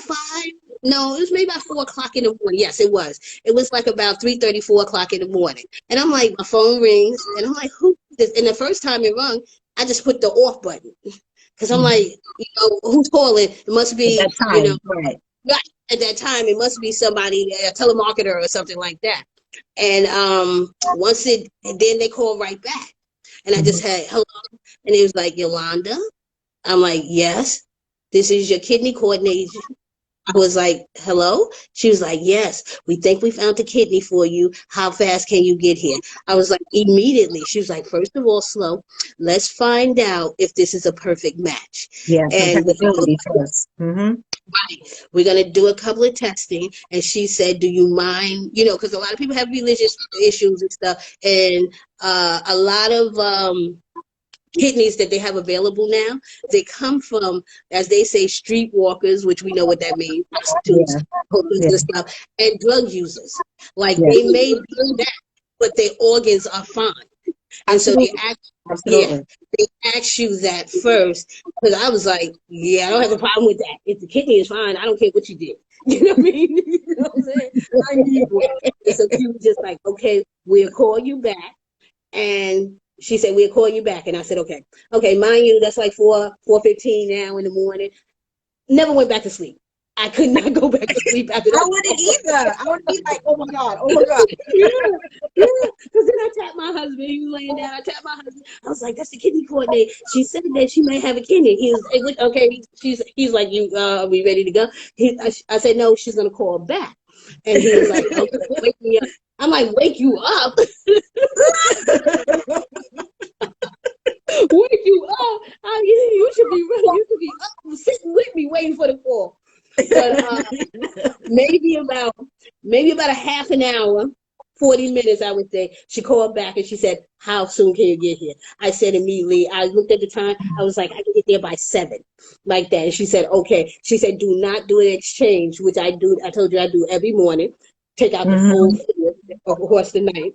Speaker 2: No, it was maybe about 4 o'clock in the morning. Yes, it was. It was like about 3:30, 4 o'clock in the morning. And I'm like, my phone rings, and I'm like, who is this? And the first time it rung, I just put the off button because I'm like, who's calling? It must
Speaker 1: At
Speaker 2: be,
Speaker 1: that time, right.
Speaker 2: right at that time, it must be somebody, a telemarketer or something like that. And and then they called right back, and I just had hello, and it was like Yolanda. I'm like, yes, this is your kidney coordinator. I was like, hello? She was like, yes, we think we found the kidney for you. How fast can you get here? I was like, immediately. She was like, first of all, slow. Let's find out if this is a perfect match.
Speaker 1: Yeah,
Speaker 2: And
Speaker 1: compatibility first.
Speaker 2: we're going to do a couple of testing. And she said, do you mind, because a lot of people have religious issues and stuff. And a lot of kidneys that they have available now, they come from, as they say, streetwalkers, which we know what that means, prostitutes, hookers and stuff, and drug users. Like they may be that, but their organs are fine. And so they ask you that first, because I was like, yeah, I don't have a problem with that. If the kidney is fine, I don't care what you did. You know what I mean? You know what I'm saying? I need one. And so she was just like, okay, we'll call you back. And she said, we'll call you back. And I said, okay. Okay, mind you, that's like 4:15 now in the morning. Never went back to sleep. I could not go back to sleep after that.
Speaker 1: I wouldn't either. I would be like, oh my God, oh my God.
Speaker 2: Yeah. Because then I tapped my husband. He was laying down. I tapped my husband. I was like, that's the kidney coordinator. She said that she may have a kidney. He was like, okay. He's like, are we ready to go? I said, no, she's going to call back. And he was like, okay, wake me up. I'm like, wake you up? Wake you up? You should be ready. You should be up sitting with me waiting for the call. But maybe about a half an hour, 40 minutes, I would say, she called back and she said, how soon can you get here? I said immediately, I looked at the time, I was like, I can get there by 7, like that. And she said, okay. She said, do not do an exchange, which I do. I told you I do every morning. Take out the whole across the night.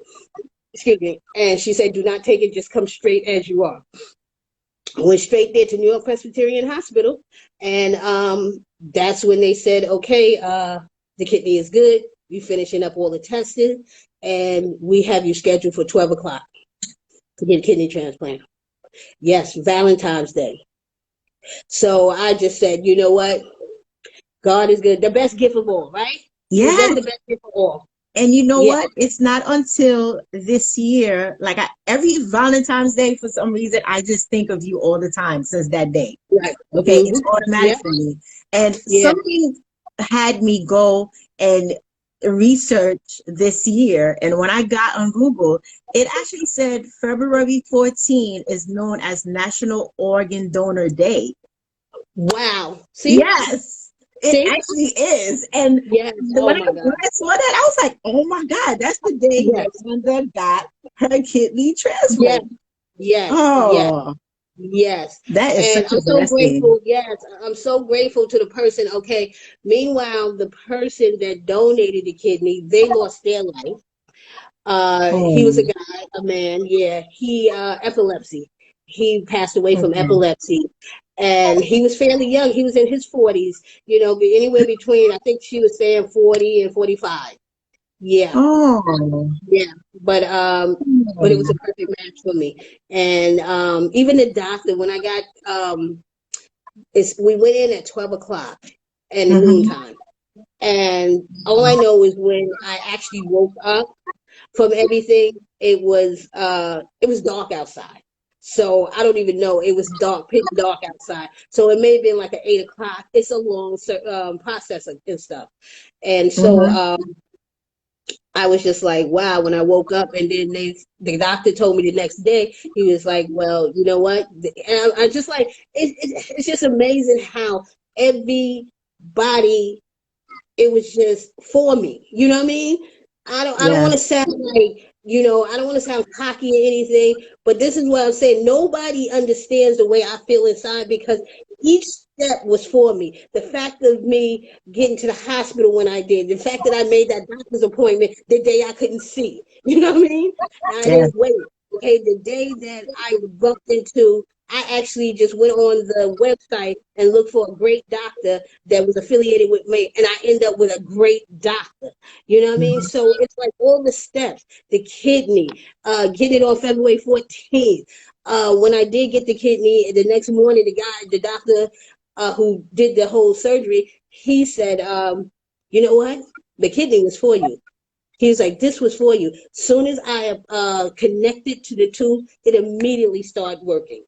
Speaker 2: Excuse me. And she said, do not take it, just come straight as you are. I went straight there to New York Presbyterian Hospital. And that's when they said, okay, the kidney is good. We're finishing up all the testing. And we have you scheduled for 12 o'clock to get a kidney transplant. Yes, Valentine's Day. So I just said, you know what? God is good. The best gift of all, right?
Speaker 1: Yeah.
Speaker 2: The best gift of all.
Speaker 1: And you know what? It's not until this year, like every Valentine's Day, for some reason, I just think of you all the time since that day.
Speaker 2: Right.
Speaker 1: Okay. It's automatic for me. And something had me go and research this year. And when I got on Google, it actually said February 14 is known as National Organ Donor Day.
Speaker 2: Wow. See?
Speaker 1: Yes. It actually is. And when I saw that, I was like, oh my God, that's the day Yolanda got her kidney transplant.
Speaker 2: Yes.
Speaker 1: Oh.
Speaker 2: Yes.
Speaker 1: That is such a
Speaker 2: blessing. So grateful. Yes. I'm so grateful to the person. Okay. Meanwhile, the person that donated the kidney, they lost their life. He was a guy, a man. Yeah. He, epilepsy. He passed away from epilepsy. And he was fairly young. He was in his 40s, anywhere between, I think she was saying 40 and 45. Yeah.
Speaker 1: Oh.
Speaker 2: Yeah. But it was a perfect match for me. And even the doctor, when I got, we went in at 12 o'clock in the noontime. And all I know is when I actually woke up from everything, it was dark outside. So I don't even know. It was dark, pitch dark outside. So it may have been like at 8 o'clock. It's a long process and stuff. And so I was just like, wow, when I woke up. And then the doctor told me the next day, he was like, well, you know what? And I just like, it's just amazing how everybody, it was just for me. You know what I mean? I don't want to sound like, I don't want to sound cocky or anything, but this is what I'm saying. Nobody understands the way I feel inside because each step was for me. The fact of me getting to the hospital when I did, the fact that I made that doctor's appointment the day I couldn't see, you know what I mean? I didn't wait. Okay, the day that I bumped into I actually just went on the website and looked for a great doctor that was affiliated with me, and I end up with a great doctor. You know what I mean?
Speaker 1: Mhm.
Speaker 2: So it's like all the steps. The kidney, get it on February 14th. When I did get the kidney, the next morning, the doctor who did the whole surgery, he said, you know what? The kidney was for you. He was like, this was for you. Soon as I connected to the tube, it immediately started working.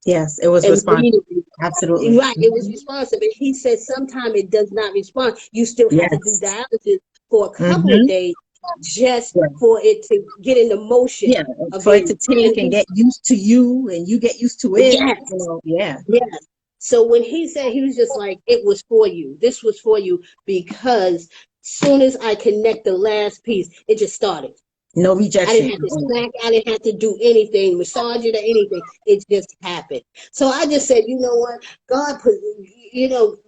Speaker 1: Yes, it was responsive.
Speaker 2: Immediately.
Speaker 1: Absolutely.
Speaker 2: Right, it was responsive. And he said sometimes it does not respond. You still have to do
Speaker 1: Yes.
Speaker 2: dialysis for a couple of
Speaker 1: Mm-hmm.
Speaker 2: days just
Speaker 1: Yeah.
Speaker 2: for it to get in the motion
Speaker 1: Yeah.
Speaker 2: of
Speaker 1: For it to
Speaker 2: being. And
Speaker 1: take and
Speaker 2: he,
Speaker 1: get used to you and you get used to it.
Speaker 2: yes,
Speaker 1: Yeah.
Speaker 2: yes. So when he said, he was just like, it was for you. This was for you because soon as I connect the last piece, it just started.
Speaker 1: No
Speaker 2: I didn't
Speaker 1: rejection.
Speaker 2: have to snack. I didn't have to do anything, massage it or anything. It just happened. So I just said, you know what? God put,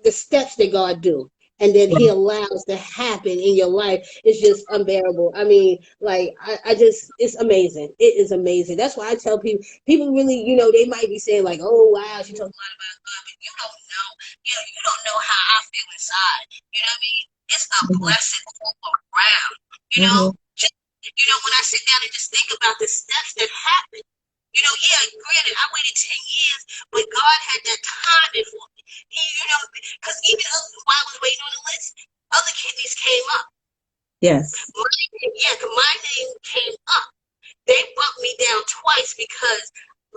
Speaker 2: the steps that God do and then he allows to happen in your life is just unbearable. I mean, like, I just, it's amazing. It is amazing. That's why I tell people really, they might be saying like, oh, wow, she talks a lot about God, but you don't know. You don't know how I feel inside. You know what I mean? It's a
Speaker 1: Mm-hmm.
Speaker 2: blessing all around. You know,
Speaker 1: Mm-hmm.
Speaker 2: when I sit down and just think about the steps that happened, yeah, granted, I waited 10 years, but God had that timing for me. Because even while I was waiting on the list, other kidneys came up.
Speaker 1: Yes.
Speaker 2: My name came up. They bumped me down twice because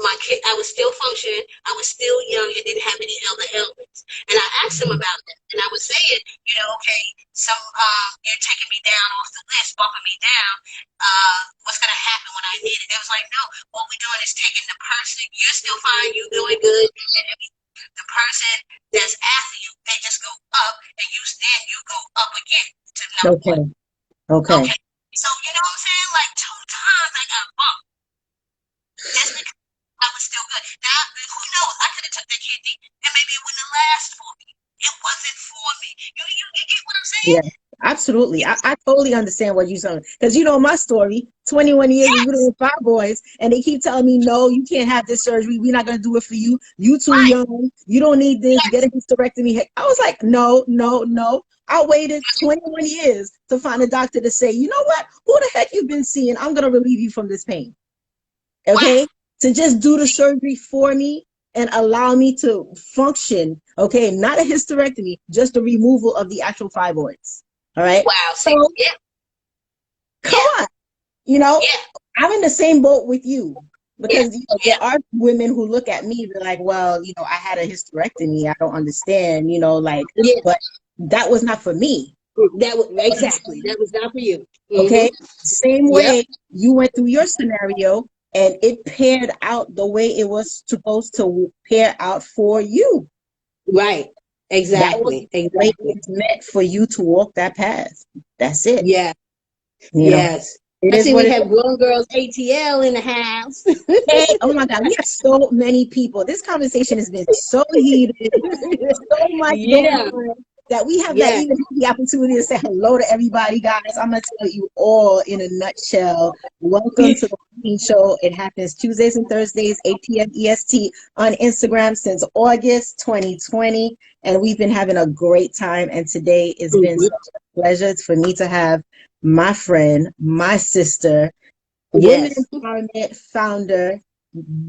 Speaker 2: I was still functioning, I was still young, and didn't have any other ailments. And I asked them about that, and I was saying, okay, you're taking me down off the list, bumping me down. What's gonna happen when I need it? They was like, no, what we're doing is taking the person. You're still fine, you're doing good, and the person that's after you, they just go up, and you go up again to number
Speaker 1: Okay.
Speaker 2: one.
Speaker 1: Okay.
Speaker 2: Okay. So you know what I'm saying? Like 2 times I got bumped just because I was still good. Now, who knows? I could have took that kidney and maybe it wouldn't have lasted for me. It wasn't for me. You get what I'm saying?
Speaker 1: Yeah. Absolutely. I totally understand what you're saying. Because you know my story, 21 years of
Speaker 2: Yes.
Speaker 1: doing 5 boys, and they keep telling me, no, you can't have this surgery. We're not going to do it for you. You too
Speaker 2: Right.
Speaker 1: young. You don't need this. Get
Speaker 2: Yes.
Speaker 1: a hysterectomy. I was like, no, no, no. I waited 21 years to find a doctor to say, you know what? Who the heck you've been seeing? I'm going to relieve you from this pain.
Speaker 2: Wow.
Speaker 1: Okay? To just do the
Speaker 2: See?
Speaker 1: surgery for me and allow me to function. Okay? Not a hysterectomy, just the removal of the actual fibroids. All right?
Speaker 2: Wow.
Speaker 1: So
Speaker 2: See? Yeah.
Speaker 1: come
Speaker 2: Yeah.
Speaker 1: on. You know,
Speaker 2: Yeah.
Speaker 1: I'm in the same boat with you
Speaker 2: Yeah.
Speaker 1: because there are women who look at me and be like, well, I had a hysterectomy. I don't understand,
Speaker 2: Yeah.
Speaker 1: but that was not for me.
Speaker 2: That was exactly. That was not for you.
Speaker 1: Okay.
Speaker 2: Mm-hmm.
Speaker 1: Same
Speaker 2: Yep.
Speaker 1: way you went through your scenario and it paired out the way it was supposed to pair out for you.
Speaker 2: Right.
Speaker 1: That was
Speaker 2: Exactly.
Speaker 1: the way it
Speaker 2: Exactly.
Speaker 1: was meant for you to walk that path. That's it.
Speaker 2: Yeah.
Speaker 1: You know,
Speaker 2: Yes.
Speaker 1: it
Speaker 2: I
Speaker 1: is
Speaker 2: see
Speaker 1: what
Speaker 2: we
Speaker 1: it
Speaker 2: have
Speaker 1: is.
Speaker 2: Grown Girls ATL in the house.
Speaker 1: Hey, oh my God, we have so many people. This conversation has been so heated, so much going
Speaker 2: Yeah.
Speaker 1: on that we have not
Speaker 2: Yeah.
Speaker 1: even had the opportunity to say hello to everybody, guys. I'm going to tell you all in a nutshell. Welcome to the Martine Show. It happens Tuesdays and Thursdays, 8 p.m. EST on Instagram since August 2020. And we've been having a great time. And today has been
Speaker 2: Mhm.
Speaker 1: such a pleasure for me to have my friend, my sister, women
Speaker 2: Yes.
Speaker 1: empowerment founder,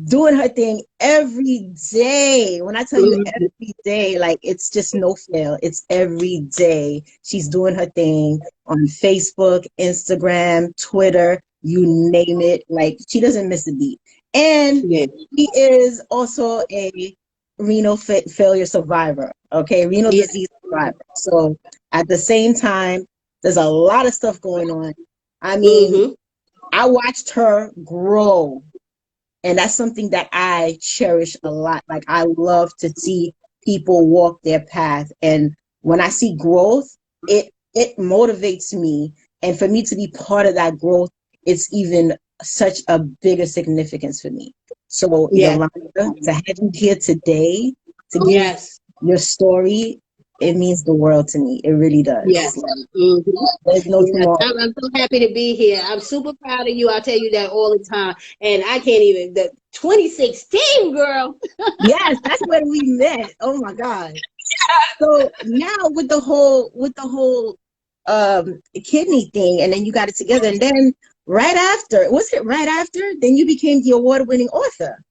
Speaker 1: doing her thing every day. When I tell you
Speaker 2: Mhm.
Speaker 1: every day, like it's just no fail. It's every day. She's doing her thing on Facebook, Instagram, Twitter, you name it. Like she doesn't miss a beat. And
Speaker 2: Yeah.
Speaker 1: she is also a renal failure survivor. Okay, renal
Speaker 2: Yeah.
Speaker 1: disease survivor. So at the same time, there's a lot of stuff going on. I mean,
Speaker 2: Mhm.
Speaker 1: I watched her grow, and that's something that I cherish a lot. Like I love to see people walk their path, and when I see growth, it motivates me. And for me to be part of that growth, it's even such a bigger significance for me. So
Speaker 2: Yeah.
Speaker 1: Yolanda, to have you here today to give
Speaker 2: Yes.
Speaker 1: your story, it means the world to me. It really
Speaker 2: Yes.
Speaker 1: does.
Speaker 2: Mhm.
Speaker 1: There's no
Speaker 2: Yes,
Speaker 1: tomorrow.
Speaker 2: I'm so happy to be here. I'm super proud of you. I tell you that all the time. And I can't even, the 2016 girl.
Speaker 1: Yes, that's when we met. Oh my God. So now with the whole kidney thing, and then you got it together, and then right after, was it right after? Then you became the award-winning author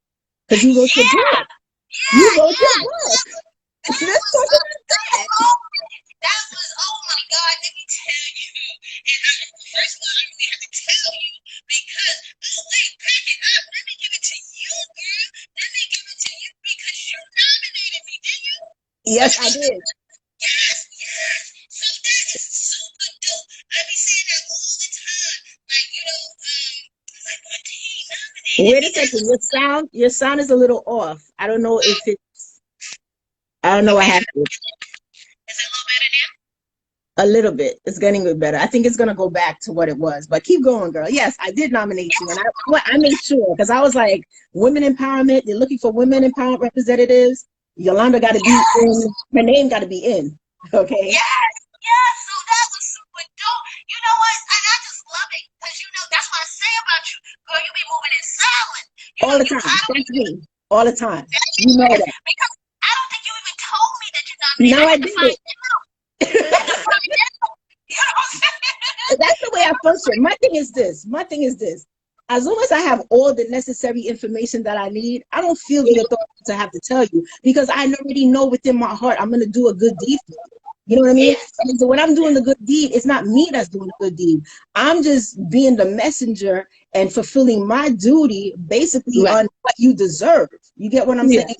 Speaker 1: because you wrote your
Speaker 2: Yeah,
Speaker 1: book. You wrote your
Speaker 2: yeah.
Speaker 1: book.
Speaker 2: That
Speaker 1: Let's
Speaker 2: was
Speaker 1: talk about that.
Speaker 2: that was, oh my God, let me tell you. And first of all, I really have to tell you because, oh wait, back it up. Let me give it to you, girl. Let me give it to you because you nominated me, didn't you?
Speaker 1: Yes, I did.
Speaker 2: Yes, yes. So that is super dope. I be saying that all the time. Like, like Martine nominated
Speaker 1: Wait
Speaker 2: me.
Speaker 1: a second. Your sound is a little off. I don't know if it's. I don't know what
Speaker 2: Okay,
Speaker 1: happened.
Speaker 2: is it a little better now?
Speaker 1: A little bit. It's getting a bit better. I think it's gonna go back to what it was. But keep going, girl. Yes, I did nominate you, and I made sure because I was like, women empowerment. They're looking for women empowerment representatives. Yolanda got to be
Speaker 2: Yes.
Speaker 1: in. Her name got to be in. Okay.
Speaker 2: Yes, yes. So that was super dope. You know what? I just love it because that's what I say about you, girl. You be moving in silent.
Speaker 1: All the
Speaker 2: You. I
Speaker 1: time.
Speaker 2: don't
Speaker 1: That's me. All the time.
Speaker 2: that's you
Speaker 1: You know that.
Speaker 2: because I don't think you even told me that you nominated.
Speaker 1: Now
Speaker 2: I
Speaker 1: I
Speaker 2: had to
Speaker 1: did
Speaker 2: find
Speaker 1: it.
Speaker 2: out. I had to find out. You know what I'm saying?
Speaker 1: That's the way I function. My thing is this. My thing is this. As long as I have all the necessary information that I need, I don't feel the authority to have to tell you because I already know within my heart I'm going to do a good deed for you. You know what I mean?
Speaker 2: Yes.
Speaker 1: And so when I'm doing the good deed, it's not me that's doing the good deed. I'm just being the messenger and fulfilling my duty basically
Speaker 2: Right.
Speaker 1: on what you deserve. You get what I'm
Speaker 2: Yeah.
Speaker 1: saying?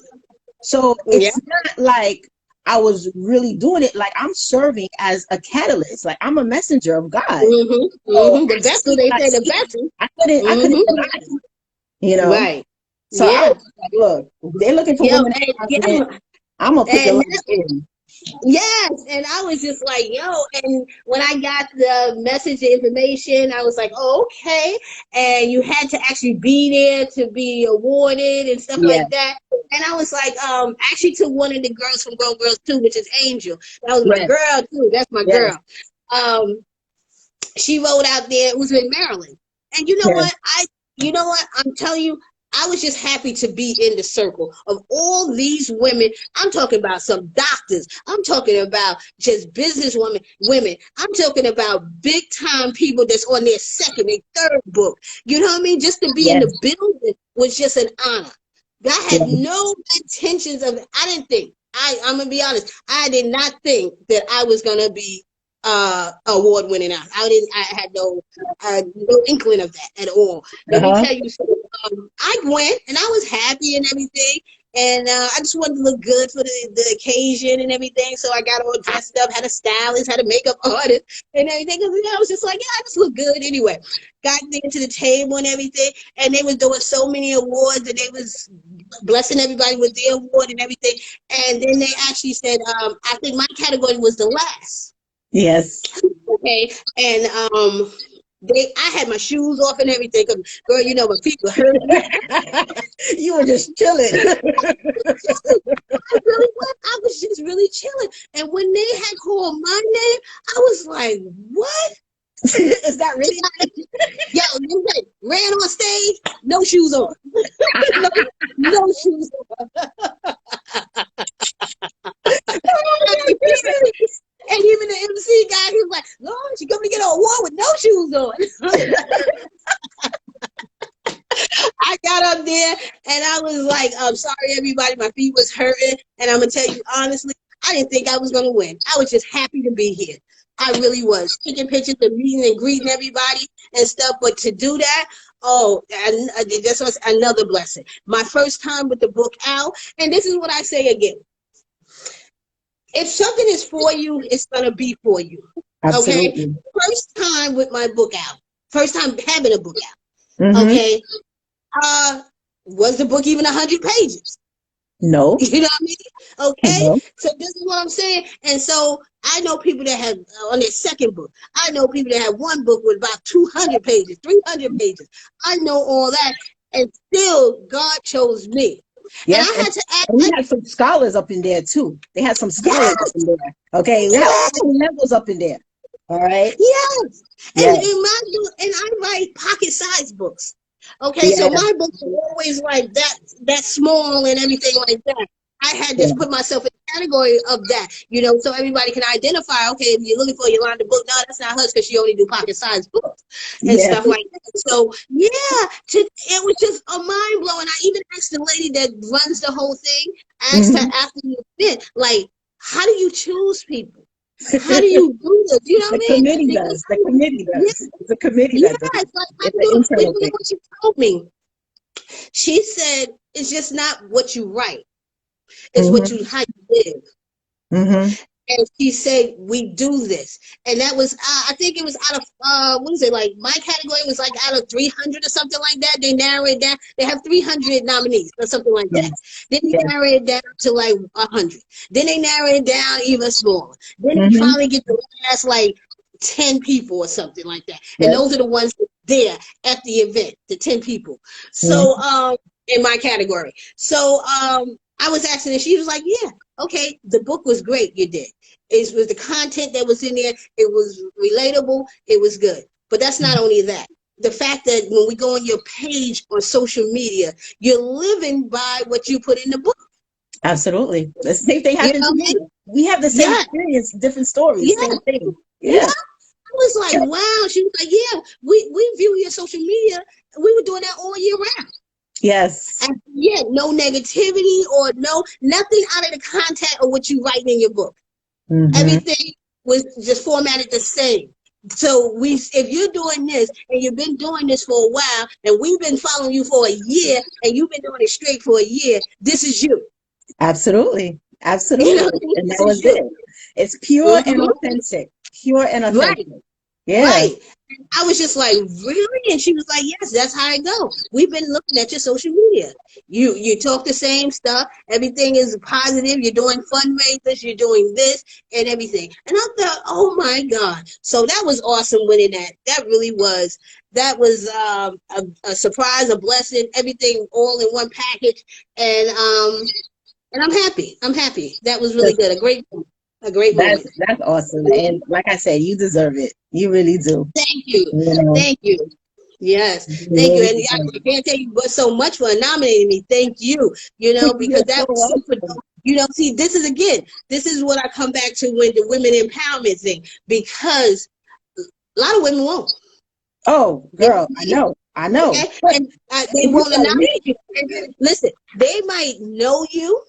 Speaker 1: So
Speaker 2: Yeah.
Speaker 1: it's not like I was really doing it. Like I'm serving as a catalyst. Like I'm a messenger of God.
Speaker 2: Mhm.
Speaker 1: So
Speaker 2: Mhm. The
Speaker 1: I
Speaker 2: vessel.
Speaker 1: speak
Speaker 2: They
Speaker 1: what I
Speaker 2: say the
Speaker 1: see.
Speaker 2: vessel.
Speaker 1: I couldn't
Speaker 2: Mhm.
Speaker 1: deny it, you know.
Speaker 2: Right.
Speaker 1: So I
Speaker 2: Yeah.
Speaker 1: was like, look, they're looking for
Speaker 2: Yo.
Speaker 1: women
Speaker 2: And,
Speaker 1: empowerment.
Speaker 2: yeah.
Speaker 1: I'm gonna put your
Speaker 2: And
Speaker 1: life in.
Speaker 2: yes, and I was just like, yo, and when I got the message, the information, I was like, oh, okay. And you had to actually be there to be awarded and stuff
Speaker 1: Yeah,
Speaker 2: like that. And I was like, actually to one of the girls from Grow Girls too, which is Angel. That was my
Speaker 1: yes,
Speaker 2: girl too. That's my
Speaker 1: yes,
Speaker 2: girl. Um, she rode out there. It was in Maryland. And you know
Speaker 1: yes,
Speaker 2: what? I'm telling you, I was just happy to be in the circle of all these women. I'm talking about some doctors. I'm talking about just women. I'm talking about big time people that's on their second and third book. You know what I mean? Just to be in
Speaker 1: yes,
Speaker 2: the building was just an honor. I had
Speaker 1: yes.
Speaker 2: no intentions of. I didn't think. I'm gonna be honest. I did not think that I was gonna be award winning out. I had no inkling of that at all. Let me
Speaker 1: Uh-huh.
Speaker 2: tell you something. I went and I was happy and everything. And I just wanted to look good for the occasion and everything. So I got all dressed up, had a stylist, had a makeup artist and everything. I was just like, yeah, I just look good anyway. Got there to the table and everything. And they was doing so many awards and they was blessing everybody with their award and everything. And then they actually said, I think my category was the last.
Speaker 1: Yes.
Speaker 2: Okay, and I had my shoes off and everything. 'Cause, girl, my feet were hurting.
Speaker 1: You were just chilling.
Speaker 2: I really was. I was just really chilling. And when they had called my name, I was like, "What?"
Speaker 1: Is that really?
Speaker 2: Yo, ran on stage, no shoes on, no, no shoes on.
Speaker 1: Oh my goodness.
Speaker 2: And even the MC guy, he was like, "Lord, she coming to get an award with no shoes on." I got up there and I was like, I'm sorry, everybody. My feet was hurting. And I'm going to tell you honestly, I didn't think I was going to win. I was just happy to be here. I really was. Taking pictures and meeting and greeting everybody and stuff. But to do that, and this was another blessing. My first time with the book out. And this is what I say again. If something is for you, it's going to be for you. Okay?
Speaker 1: Absolutely.
Speaker 2: First time with my book out. First time having a book out.
Speaker 1: Mm-hmm.
Speaker 2: Okay? Was the book even 100 pages?
Speaker 1: No.
Speaker 2: You know what I mean? Okay,
Speaker 1: No.
Speaker 2: so this is what I'm saying. And so I know people that have on their second book. I know people that have one book with about 200 pages, 300 pages. I know all that, and still God chose me. And
Speaker 1: Yes,
Speaker 2: I had to ask.
Speaker 1: and we had some scholars up in there too. They had some scholars up
Speaker 2: Yes,
Speaker 1: in there. Okay, we had all levels up in there. All right.
Speaker 2: yes. And
Speaker 1: Yes.
Speaker 2: in my book, and I write pocket-sized books. Okay, so
Speaker 1: Yeah.
Speaker 2: my books are always like that small and everything like that. I had
Speaker 1: Yeah.
Speaker 2: to put myself in the category of that, so everybody can identify. Okay, if you're looking for Yolanda book, no, that's not hers because she only do pocket-sized books and
Speaker 1: Yeah.
Speaker 2: stuff like that. So yeah, it was just a mind blowing. I even asked the lady that runs the whole thing. I asked her
Speaker 1: Mhm.
Speaker 2: after the event, like, how do you choose people? How do you do this? You know what
Speaker 1: The
Speaker 2: I mean?
Speaker 1: committee
Speaker 2: Because
Speaker 1: does. The committee
Speaker 2: yeah,
Speaker 1: does. It's a committee
Speaker 2: yeah,
Speaker 1: that does it.
Speaker 2: it's like how
Speaker 1: It's
Speaker 2: do
Speaker 1: an
Speaker 2: you do it?
Speaker 1: internal
Speaker 2: You know
Speaker 1: thing.
Speaker 2: what she told me? She said it's just not what you write; it's what
Speaker 1: Hmm.
Speaker 2: you how you live.
Speaker 1: Hmm.
Speaker 2: And she said, we do this. And that was, I think it was out of, what is it, like my category was like out of 300 or something like that. They narrow it down. They have 300 nominees or something like that.
Speaker 1: Yes.
Speaker 2: Then they
Speaker 1: Yes.
Speaker 2: narrow it down to like 100. Then they narrow it down even smaller. Then they
Speaker 1: Hmm.
Speaker 2: finally get the last like 10 people or something like that. And
Speaker 1: Yes.
Speaker 2: those are the ones there at the event, the 10 people. So,
Speaker 1: Hmm.
Speaker 2: in my category. So, I was asking her, she was like, yeah, okay, the book was great, you did. It was the content that was in there, it was relatable, it was good. But that's not only that. The fact that when we go on your page on social media, you're living by what you put in the book.
Speaker 1: Absolutely. The same thing
Speaker 2: You
Speaker 1: happened
Speaker 2: know
Speaker 1: to
Speaker 2: what I
Speaker 1: me.
Speaker 2: mean?
Speaker 1: We have the same
Speaker 2: Yeah,
Speaker 1: experience, different stories,
Speaker 2: yeah,
Speaker 1: same thing.
Speaker 2: yeah.
Speaker 1: Yeah.
Speaker 2: I was like, wow. She was like, yeah, we view your social media. We were doing that all year round.
Speaker 1: Yes.
Speaker 2: And yeah, no negativity or nothing out of the content of what you write in your book.
Speaker 1: Hmm.
Speaker 2: Everything was just formatted the same. So if you're doing this and you've been doing this for a while, and we've been following you for a year, and you've been doing it straight for a year, this is you.
Speaker 1: Absolutely.
Speaker 2: You know what
Speaker 1: Absolutely.
Speaker 2: I mean?
Speaker 1: And that
Speaker 2: This is
Speaker 1: was it.
Speaker 2: you.
Speaker 1: It's pure and
Speaker 2: Hmm.
Speaker 1: authentic. Pure and
Speaker 2: Right.
Speaker 1: authentic. Yeah.
Speaker 2: Right. I was just like, really? And she was like, yes, that's how it go. We've been looking at your social media. You talk the same stuff. Everything is positive. You're doing fundraisers. You're doing this and everything. And I thought, oh my God. So that was awesome winning that. That really was. That was a surprise, a blessing, everything all in one package. And I'm happy. I'm happy. That was really good. A great moment.
Speaker 1: That's awesome. And like I said, you deserve it. You really do.
Speaker 2: Thank you.
Speaker 1: You know,
Speaker 2: Thank you. Yes.
Speaker 1: you
Speaker 2: Thank you.
Speaker 1: really
Speaker 2: And
Speaker 1: deserve
Speaker 2: I can't thank you but so much for nominating me. Thank you.
Speaker 1: it.
Speaker 2: Because
Speaker 1: You're
Speaker 2: that
Speaker 1: so
Speaker 2: was super
Speaker 1: welcome.
Speaker 2: dope. See, this is what I come back to with the women empowerment thing, because a lot of women won't.
Speaker 1: Oh, girl, I know. I know.
Speaker 2: Okay.
Speaker 1: But
Speaker 2: And they
Speaker 1: a group
Speaker 2: won't
Speaker 1: like me,
Speaker 2: nominate you. And listen, they might know you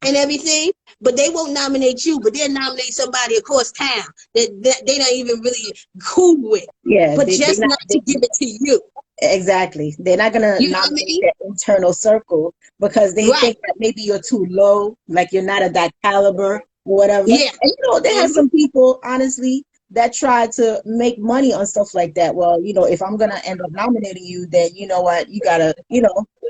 Speaker 2: and everything, but they won't nominate you, but they'll nominate somebody across town that they not even really cool with,
Speaker 1: yeah,
Speaker 2: but
Speaker 1: they
Speaker 2: just
Speaker 1: not
Speaker 2: not to give it to you.
Speaker 1: exactly. They're not gonna
Speaker 2: You know what I
Speaker 1: nominate
Speaker 2: mean?
Speaker 1: their internal circle because they
Speaker 2: Right.
Speaker 1: think that maybe you're too low, like you're not of that caliber or whatever.
Speaker 2: Yeah.
Speaker 1: And they have
Speaker 2: Hmm.
Speaker 1: some people, honestly, that try to make money on stuff like that. Well, if I'm gonna end up nominating you, then you know what, you gotta,
Speaker 2: Yeah.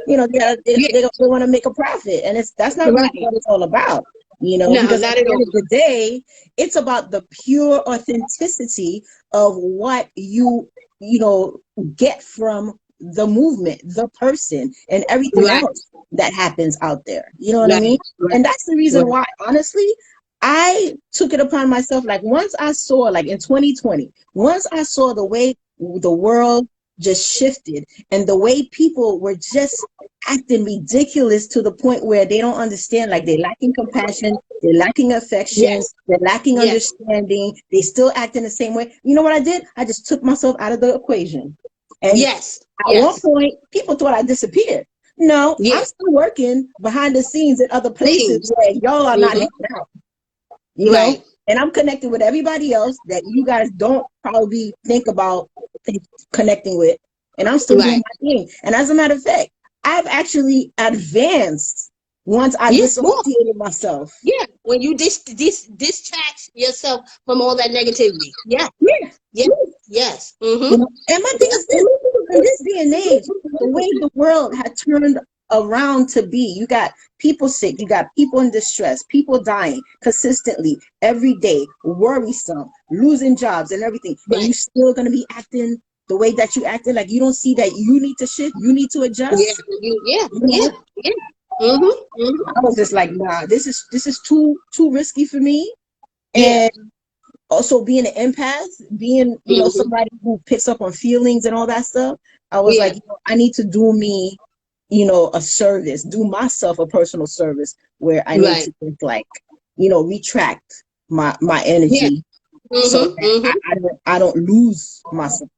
Speaker 1: they want to make a profit, and that's not really
Speaker 2: Right.
Speaker 1: what it's all about.
Speaker 2: No,
Speaker 1: Because at
Speaker 2: not at
Speaker 1: the end
Speaker 2: all.
Speaker 1: of the day, it's about the pure authenticity of what you know get from the movement, the person, and everything
Speaker 2: Right.
Speaker 1: else that happens out there. You know what I
Speaker 2: Right.
Speaker 1: mean?
Speaker 2: Right.
Speaker 1: And that's the reason
Speaker 2: Right.
Speaker 1: why, honestly, I took it upon myself. Like once I saw, like in 2020, once I saw the way the world just shifted and the way people were just acting ridiculous to the point where they don't understand, like they're lacking compassion, they're lacking affection,
Speaker 2: Yes.
Speaker 1: they're lacking
Speaker 2: Yes.
Speaker 1: understanding, they still act in the same way. You know what I did? I just took myself out of the equation. And
Speaker 2: Yes.
Speaker 1: at one
Speaker 2: Yes.
Speaker 1: point, people thought I disappeared. No, I'm
Speaker 2: Yeah.
Speaker 1: still working behind the scenes in other places
Speaker 2: Things.
Speaker 1: where y'all are not
Speaker 2: Hmm.
Speaker 1: hanging out, you know?
Speaker 2: Right.
Speaker 1: And I'm connected with everybody else that you guys don't probably think about connecting with. And I'm still doing
Speaker 2: Right.
Speaker 1: my thing. And as a matter of fact, I've actually advanced once I
Speaker 2: Yeah. More.
Speaker 1: dissociated myself.
Speaker 2: Yeah. When you discharge yourself from all that negativity. Yeah.
Speaker 1: Yeah.
Speaker 2: Yes. Yes. Mm-hmm.
Speaker 1: And my thing is this, in this day and age, the way the world had turned around to be, you got people sick, you got people in distress, people dying consistently every day, worrisome, losing jobs and everything. And
Speaker 2: Right.
Speaker 1: you still gonna be acting the way that you acted, like you don't see that you need to shift, you need to
Speaker 2: Yeah.
Speaker 1: adjust.
Speaker 2: Yeah.
Speaker 1: You
Speaker 2: Yeah.
Speaker 1: know,
Speaker 2: Yeah.
Speaker 1: I was just like, nah, this is too risky for me.
Speaker 2: Yeah.
Speaker 1: And also being an empath, being, somebody who picks up on feelings and all that stuff, I was
Speaker 2: Yeah.
Speaker 1: like, I need to do me, a service, do myself a personal service where I need
Speaker 2: Right.
Speaker 1: to just like, retract my
Speaker 2: Yeah.
Speaker 1: energy so that
Speaker 2: Mm-hmm.
Speaker 1: I don't lose myself,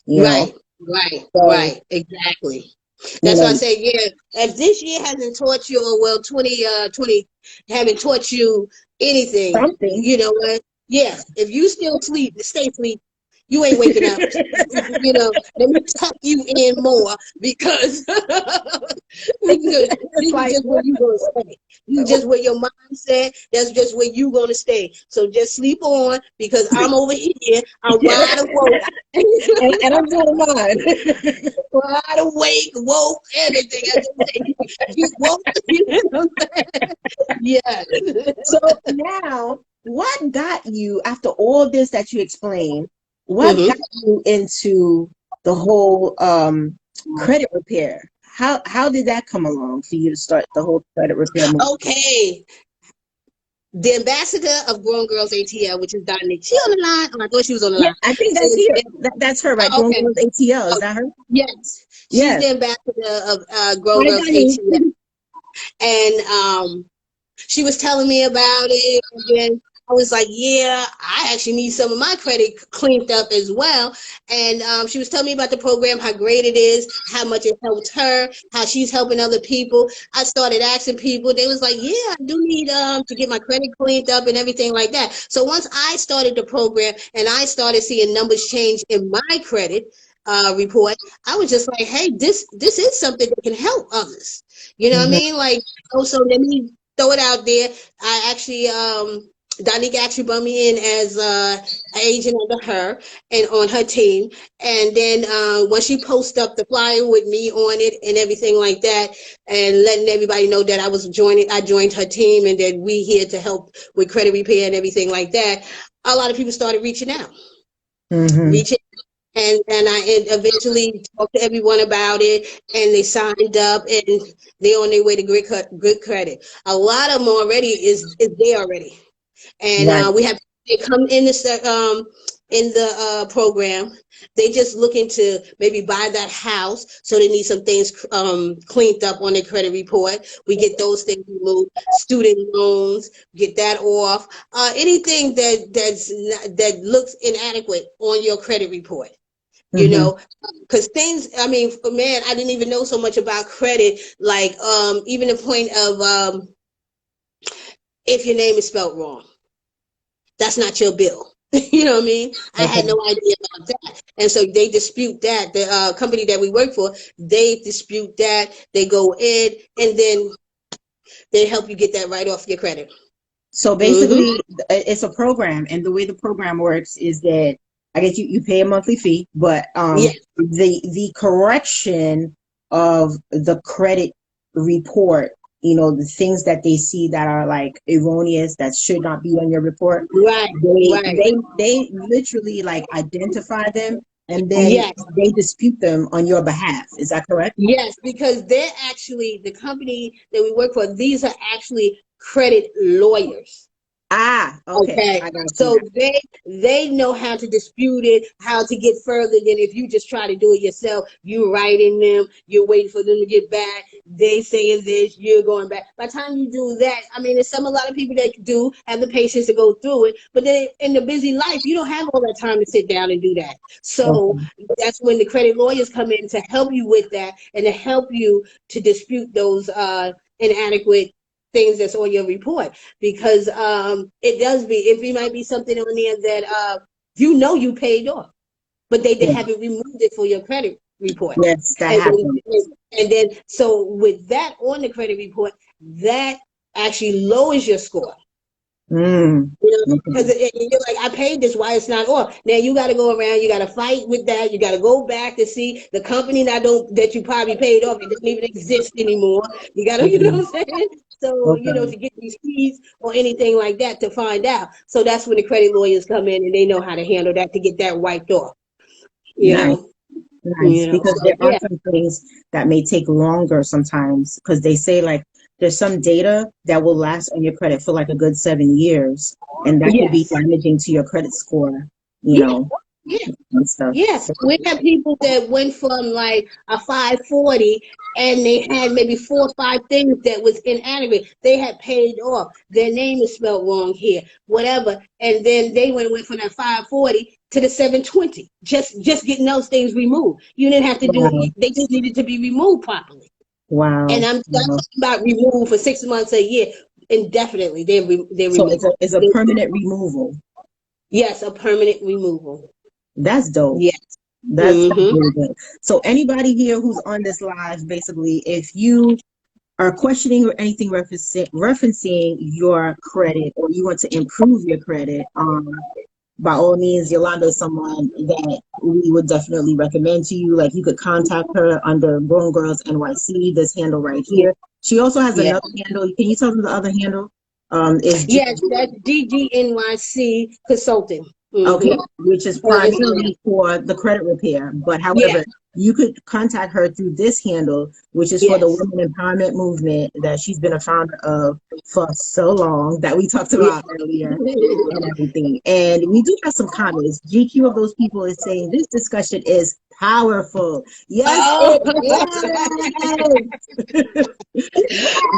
Speaker 1: you know.
Speaker 2: Right, right,
Speaker 1: So,
Speaker 2: right. Exactly.
Speaker 1: you
Speaker 2: That's why I
Speaker 1: know,
Speaker 2: say, yeah, if this year hasn't taught you, or well, 2020 haven't taught you anything,
Speaker 1: something.
Speaker 2: you know what? Yeah, if you still sleep, stay asleep. You ain't waking up. Let me tuck you in more because
Speaker 1: It's
Speaker 2: this is
Speaker 1: like
Speaker 2: just where
Speaker 1: what?
Speaker 2: you gonna stay. This is just where your mindset. That's just where you gonna stay. So just sleep on because I'm over here. I'm wide awake.
Speaker 1: And I'm doing mine.
Speaker 2: Wide awake, woke, everything. I just say, get woke. You know what I'm saying? Yes.
Speaker 1: So now, what got you, after all this that you explained, what got
Speaker 2: hmm
Speaker 1: you into the whole credit repair? How did that come along for you to start the whole credit repair movement?
Speaker 2: Okay. The ambassador of Grown Girls ATL, which is Dominique. She on the line? Oh, I thought she was on the
Speaker 1: Yeah,
Speaker 2: line.
Speaker 1: I think that's
Speaker 2: Is
Speaker 1: here. That's her, right? Grown
Speaker 2: okay.
Speaker 1: Girls ATL. Is
Speaker 2: Oh,
Speaker 1: that her?
Speaker 2: yes. She's
Speaker 1: Yes.
Speaker 2: the ambassador of Grown
Speaker 1: Hi,
Speaker 2: Girls
Speaker 1: Danny.
Speaker 2: ATL. And she was telling me about it, and then I was like, yeah, I actually need some of my credit cleaned up as well. And she was telling me about the program, how great it is, how much it helped her, how she's helping other people. I started asking people. They was like, yeah, I do need to get my credit cleaned up and everything like that. So once I started the program and I started seeing numbers change in my credit report, I was just like, hey, this is something that can help others. You know what I
Speaker 1: Mhm.
Speaker 2: mean? Like, so let me throw it out there. I actually, Donique actually brought me in as an agent under her and on her team. And then when she posted up the flyer with me on it and everything like that, and letting everybody know that I joined her team and that we here to help with credit repair and everything like that. A lot of people started reaching out,
Speaker 1: Mhm.
Speaker 2: reaching and I eventually talked to everyone about it, and they signed up, and they're on their way to good credit. A lot of them already is there already, and
Speaker 1: Right.
Speaker 2: we have they come in the program. They just looking to maybe buy that house, so they need some things cleaned up on their credit report. We get those things removed. Student loans, get that off. Anything that looks inadequate on your credit report,
Speaker 1: Mhm.
Speaker 2: because things, I mean, man, I didn't even know so much about credit, like even the point of if your name is spelled wrong, that's not your bill. You know what I mean? I had
Speaker 1: Okay.
Speaker 2: no idea about that, and so they dispute that. The company that we work for, they dispute that. They go in and then they help you get that right off your credit.
Speaker 1: So
Speaker 2: Mm-hmm.
Speaker 1: basically, it's a program, and the way the program works is that I guess you pay a monthly fee, but
Speaker 2: Yeah.
Speaker 1: the correction of the credit report, the things that they see that are like erroneous that should not be on your report,
Speaker 2: Right.
Speaker 1: they
Speaker 2: Right.
Speaker 1: they they literally like identify them and then
Speaker 2: Yes.
Speaker 1: they dispute them on your behalf. Is that correct?
Speaker 2: Yes, because they're actually the company that we work for. These are actually credit lawyers.
Speaker 1: Ah, okay,
Speaker 2: Okay,
Speaker 1: I got you
Speaker 2: so
Speaker 1: now.
Speaker 2: they know how to dispute it, how to get further than if you just try to do it yourself. You writing them, you're waiting for them to get back. They saying this, you're going back. By the time you do that, I mean, there's a lot of people that do have the patience to go through it, but then in the busy life, you don't have all that time to sit down and do that. So
Speaker 1: Okay.
Speaker 2: that's when the credit lawyers come in to help you with that and to help you to dispute those inadequate things that's on your report, because it does be, if it might be something on there that you paid off, but they
Speaker 1: Yeah.
Speaker 2: haven't removed it for your credit report.
Speaker 1: Yes, that
Speaker 2: And
Speaker 1: happened.
Speaker 2: then so with that on the credit report, that actually lowers your score.
Speaker 1: Mm.
Speaker 2: Because
Speaker 1: Okay.
Speaker 2: you're like, I paid this, why it's not off? Now you got to go around, you got to fight with that, you got to go back to see the company that you probably paid off, it doesn't even exist anymore. You got to, you know
Speaker 1: Mhm.
Speaker 2: what I'm saying? So,
Speaker 1: Okay.
Speaker 2: to get these fees or anything like that to find out. So that's when the credit lawyers come in and they know how to handle that to get that wiped off, you
Speaker 1: Nice.
Speaker 2: know?
Speaker 1: Nice,
Speaker 2: You know,
Speaker 1: because
Speaker 2: so
Speaker 1: there are
Speaker 2: yeah,
Speaker 1: some things that may take longer sometimes because they say like there's some data that will last on your credit for like a good 7 years, and that could be
Speaker 2: yes,
Speaker 1: damaging to your credit score, you
Speaker 2: yeah,
Speaker 1: know,
Speaker 2: yeah.
Speaker 1: and stuff.
Speaker 2: Yeah,
Speaker 1: So,
Speaker 2: we have people that went from like a 540 and they had maybe 4 or 5 things that was inadequate. They had paid off. Their name is spelled wrong here, whatever. And then they went from that 540 to the 720. Just getting those things removed. You didn't have to do
Speaker 1: wow,
Speaker 2: they just needed to be removed properly. And
Speaker 1: wow,
Speaker 2: I'm not
Speaker 1: wow.
Speaker 2: talking about removed for 6 months a year. Indefinitely. They're
Speaker 1: So
Speaker 2: removed.
Speaker 1: it's a permanent removal.
Speaker 2: Yes, a permanent removal.
Speaker 1: That's dope.
Speaker 2: Yes.
Speaker 1: That's
Speaker 2: Mm-hmm.
Speaker 1: really good. So anybody here who's on this live, basically, if you are questioning or anything referencing your credit or you want to improve your credit, by all means, Yolanda is someone that we would definitely recommend to you. Like you could contact her under Grown Girls NYC, this handle right
Speaker 2: Yeah.
Speaker 1: here. She also has
Speaker 2: Yeah.
Speaker 1: another handle. Can you tell them the other handle? Is G
Speaker 2: Yes, that's DGNYC Consulting.
Speaker 1: Okay,
Speaker 2: Mm-hmm.
Speaker 1: which is
Speaker 2: It's,
Speaker 1: primarily for the credit repair. But
Speaker 2: yeah,
Speaker 1: however, you could contact her through this handle, which is for the
Speaker 2: yes.
Speaker 1: women empowerment movement that she's been a founder of for so long that we talked
Speaker 2: Yeah.
Speaker 1: about earlier and everything. And we do have some comments. GQ of those people is saying this discussion is powerful. Yes,
Speaker 2: Oh,
Speaker 1: it is. Yes.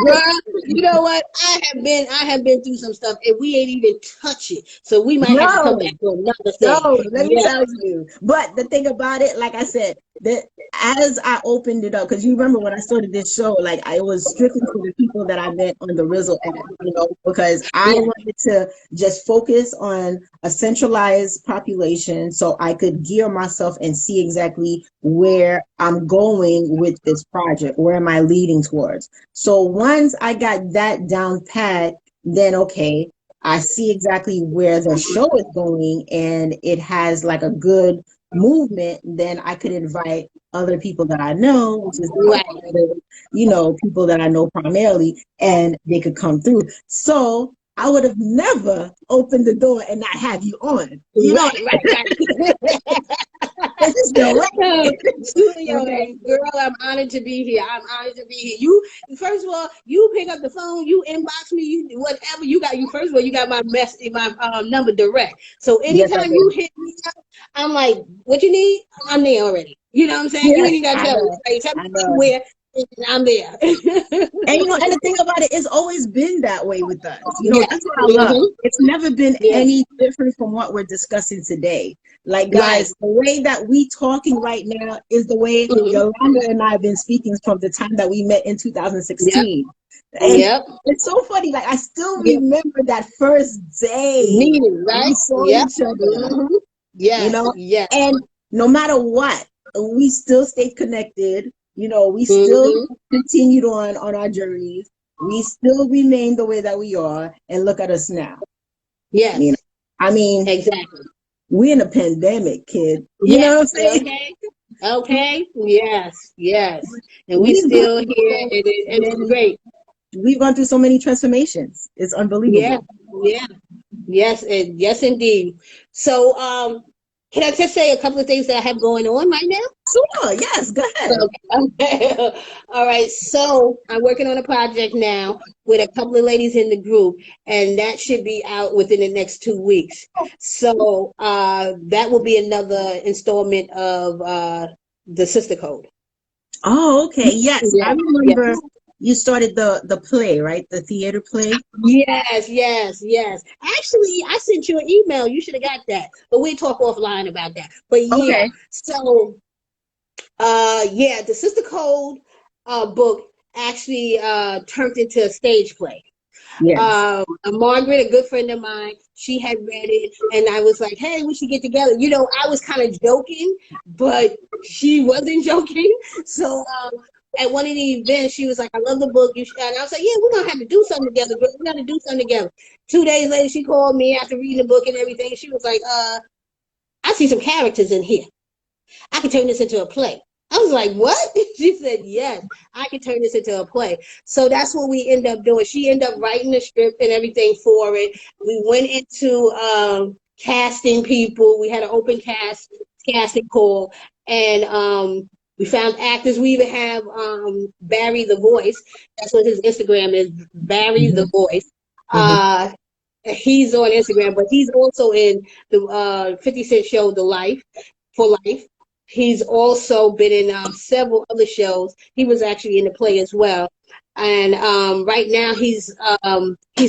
Speaker 2: girl, you know what? I have been through some stuff and we ain't even touch it. So we might have to come
Speaker 1: No.
Speaker 2: back to another thing.
Speaker 1: No, let me
Speaker 2: Yeah.
Speaker 1: tell you. But the thing about it, like I said, that as I opened it up, because you remember when I started this show, like I was strictly for the people that I met on the Rizzle app, because I
Speaker 2: Yeah.
Speaker 1: wanted to just focus on a centralized population so I could gear myself and see exactly where I'm going with this project. Where am I leading towards? So once I got that down pat, then okay, I see exactly where the show is going and it has like a good movement, then I could invite other people that I know, which is
Speaker 2: Right.
Speaker 1: people that I know primarily, and they could come through. So I would have never opened the door and not have you on.
Speaker 2: Right.
Speaker 1: There's just no way.
Speaker 2: Studio,
Speaker 1: Okay.
Speaker 2: girl, I'm honored to be here. I'm honored to be here. You, first of all, you pick up the phone, you inbox me, you whatever you got. You first of all, you got my number direct. So
Speaker 1: Yes, I
Speaker 2: anytime you
Speaker 1: do.
Speaker 2: hit me up, I'm like, what you need? I'm there already. You know what I'm saying? You
Speaker 1: Yes,
Speaker 2: ain't even gotta
Speaker 1: I
Speaker 2: tell me.
Speaker 1: know.
Speaker 2: Like, tell me
Speaker 1: I know.
Speaker 2: where, and I'm there.
Speaker 1: And and the thing about it, it's always been that way with us.
Speaker 2: Yeah.
Speaker 1: That's what I love.
Speaker 2: Mm-hmm.
Speaker 1: It's never been
Speaker 2: Yeah.
Speaker 1: any different from what we're discussing today. Like,
Speaker 2: Right.
Speaker 1: guys, the way that we talking right now is the way
Speaker 2: Mm-hmm.
Speaker 1: Yolanda and I have been speaking from the time that we met in
Speaker 2: Yep.
Speaker 1: 2016. And
Speaker 2: Yep.
Speaker 1: it's so funny. Like, I still
Speaker 2: Yep.
Speaker 1: remember that first day
Speaker 2: Meaning,
Speaker 1: we
Speaker 2: right?
Speaker 1: saw
Speaker 2: Yep.
Speaker 1: each other,
Speaker 2: Mm-hmm. Yes.
Speaker 1: you know,
Speaker 2: Yes.
Speaker 1: and no matter what, we still stayed connected. We still
Speaker 2: Mm-hmm.
Speaker 1: continued on our journeys. We still remain the way that we are, and look at us now. you know
Speaker 2: Yes.
Speaker 1: I mean,
Speaker 2: Exactly.
Speaker 1: we're in a pandemic, kid. You know what I'm
Speaker 2: Yes.
Speaker 1: saying?
Speaker 2: Okay. Okay. Yes. Yes. And we
Speaker 1: we've gone
Speaker 2: still here,
Speaker 1: through
Speaker 2: and,
Speaker 1: so
Speaker 2: and it's
Speaker 1: many
Speaker 2: great.
Speaker 1: we've gone through so many transformations. It's
Speaker 2: Yeah.
Speaker 1: unbelievable.
Speaker 2: Yeah. Yes. And yes, indeed. So, can I just say a couple of things that I have going on right now?
Speaker 1: Sure, yes, go ahead.
Speaker 2: Okay. All right. So I'm working on a project now with a couple of ladies in the group, and that should be out within the next 2 weeks. So that will be another installment of the Sister Code.
Speaker 1: Oh, okay. Yes, I
Speaker 2: Yeah. Yeah.
Speaker 1: remember you started the play, right? The theater play.
Speaker 2: Yes, yes, yes. Actually, I sent you an email. You should have got that. But we'll talk offline about that. But yeah,
Speaker 1: Okay.
Speaker 2: so yeah, the Sister Code book actually turned into a stage play.
Speaker 1: Yes.
Speaker 2: Margaret, a good friend of mine, she had read it, and I was like, "Hey, we should get together." I was kind of joking, but she wasn't joking. So at one of the events, she was like, "I love the book." And I was like, "Yeah, we're gonna have to do something together. Girl. We're gonna do something together." 2 days later, she called me after reading the book and everything. She was like, "I see some characters in here. I can turn this into a play." I was like, "What?" She said, "Yes, I can turn this into a play." So that's what we end up doing. She ended up writing the script and everything for it. We went into casting people. We had an open casting call, and we found actors. We even have Barry the Voice. That's what his Instagram is, Barry the Voice. He's on Instagram, but he's also in the 50 Cent show, The Life for Life. He's also been in several other shows. He was actually in the play as well. And right now he's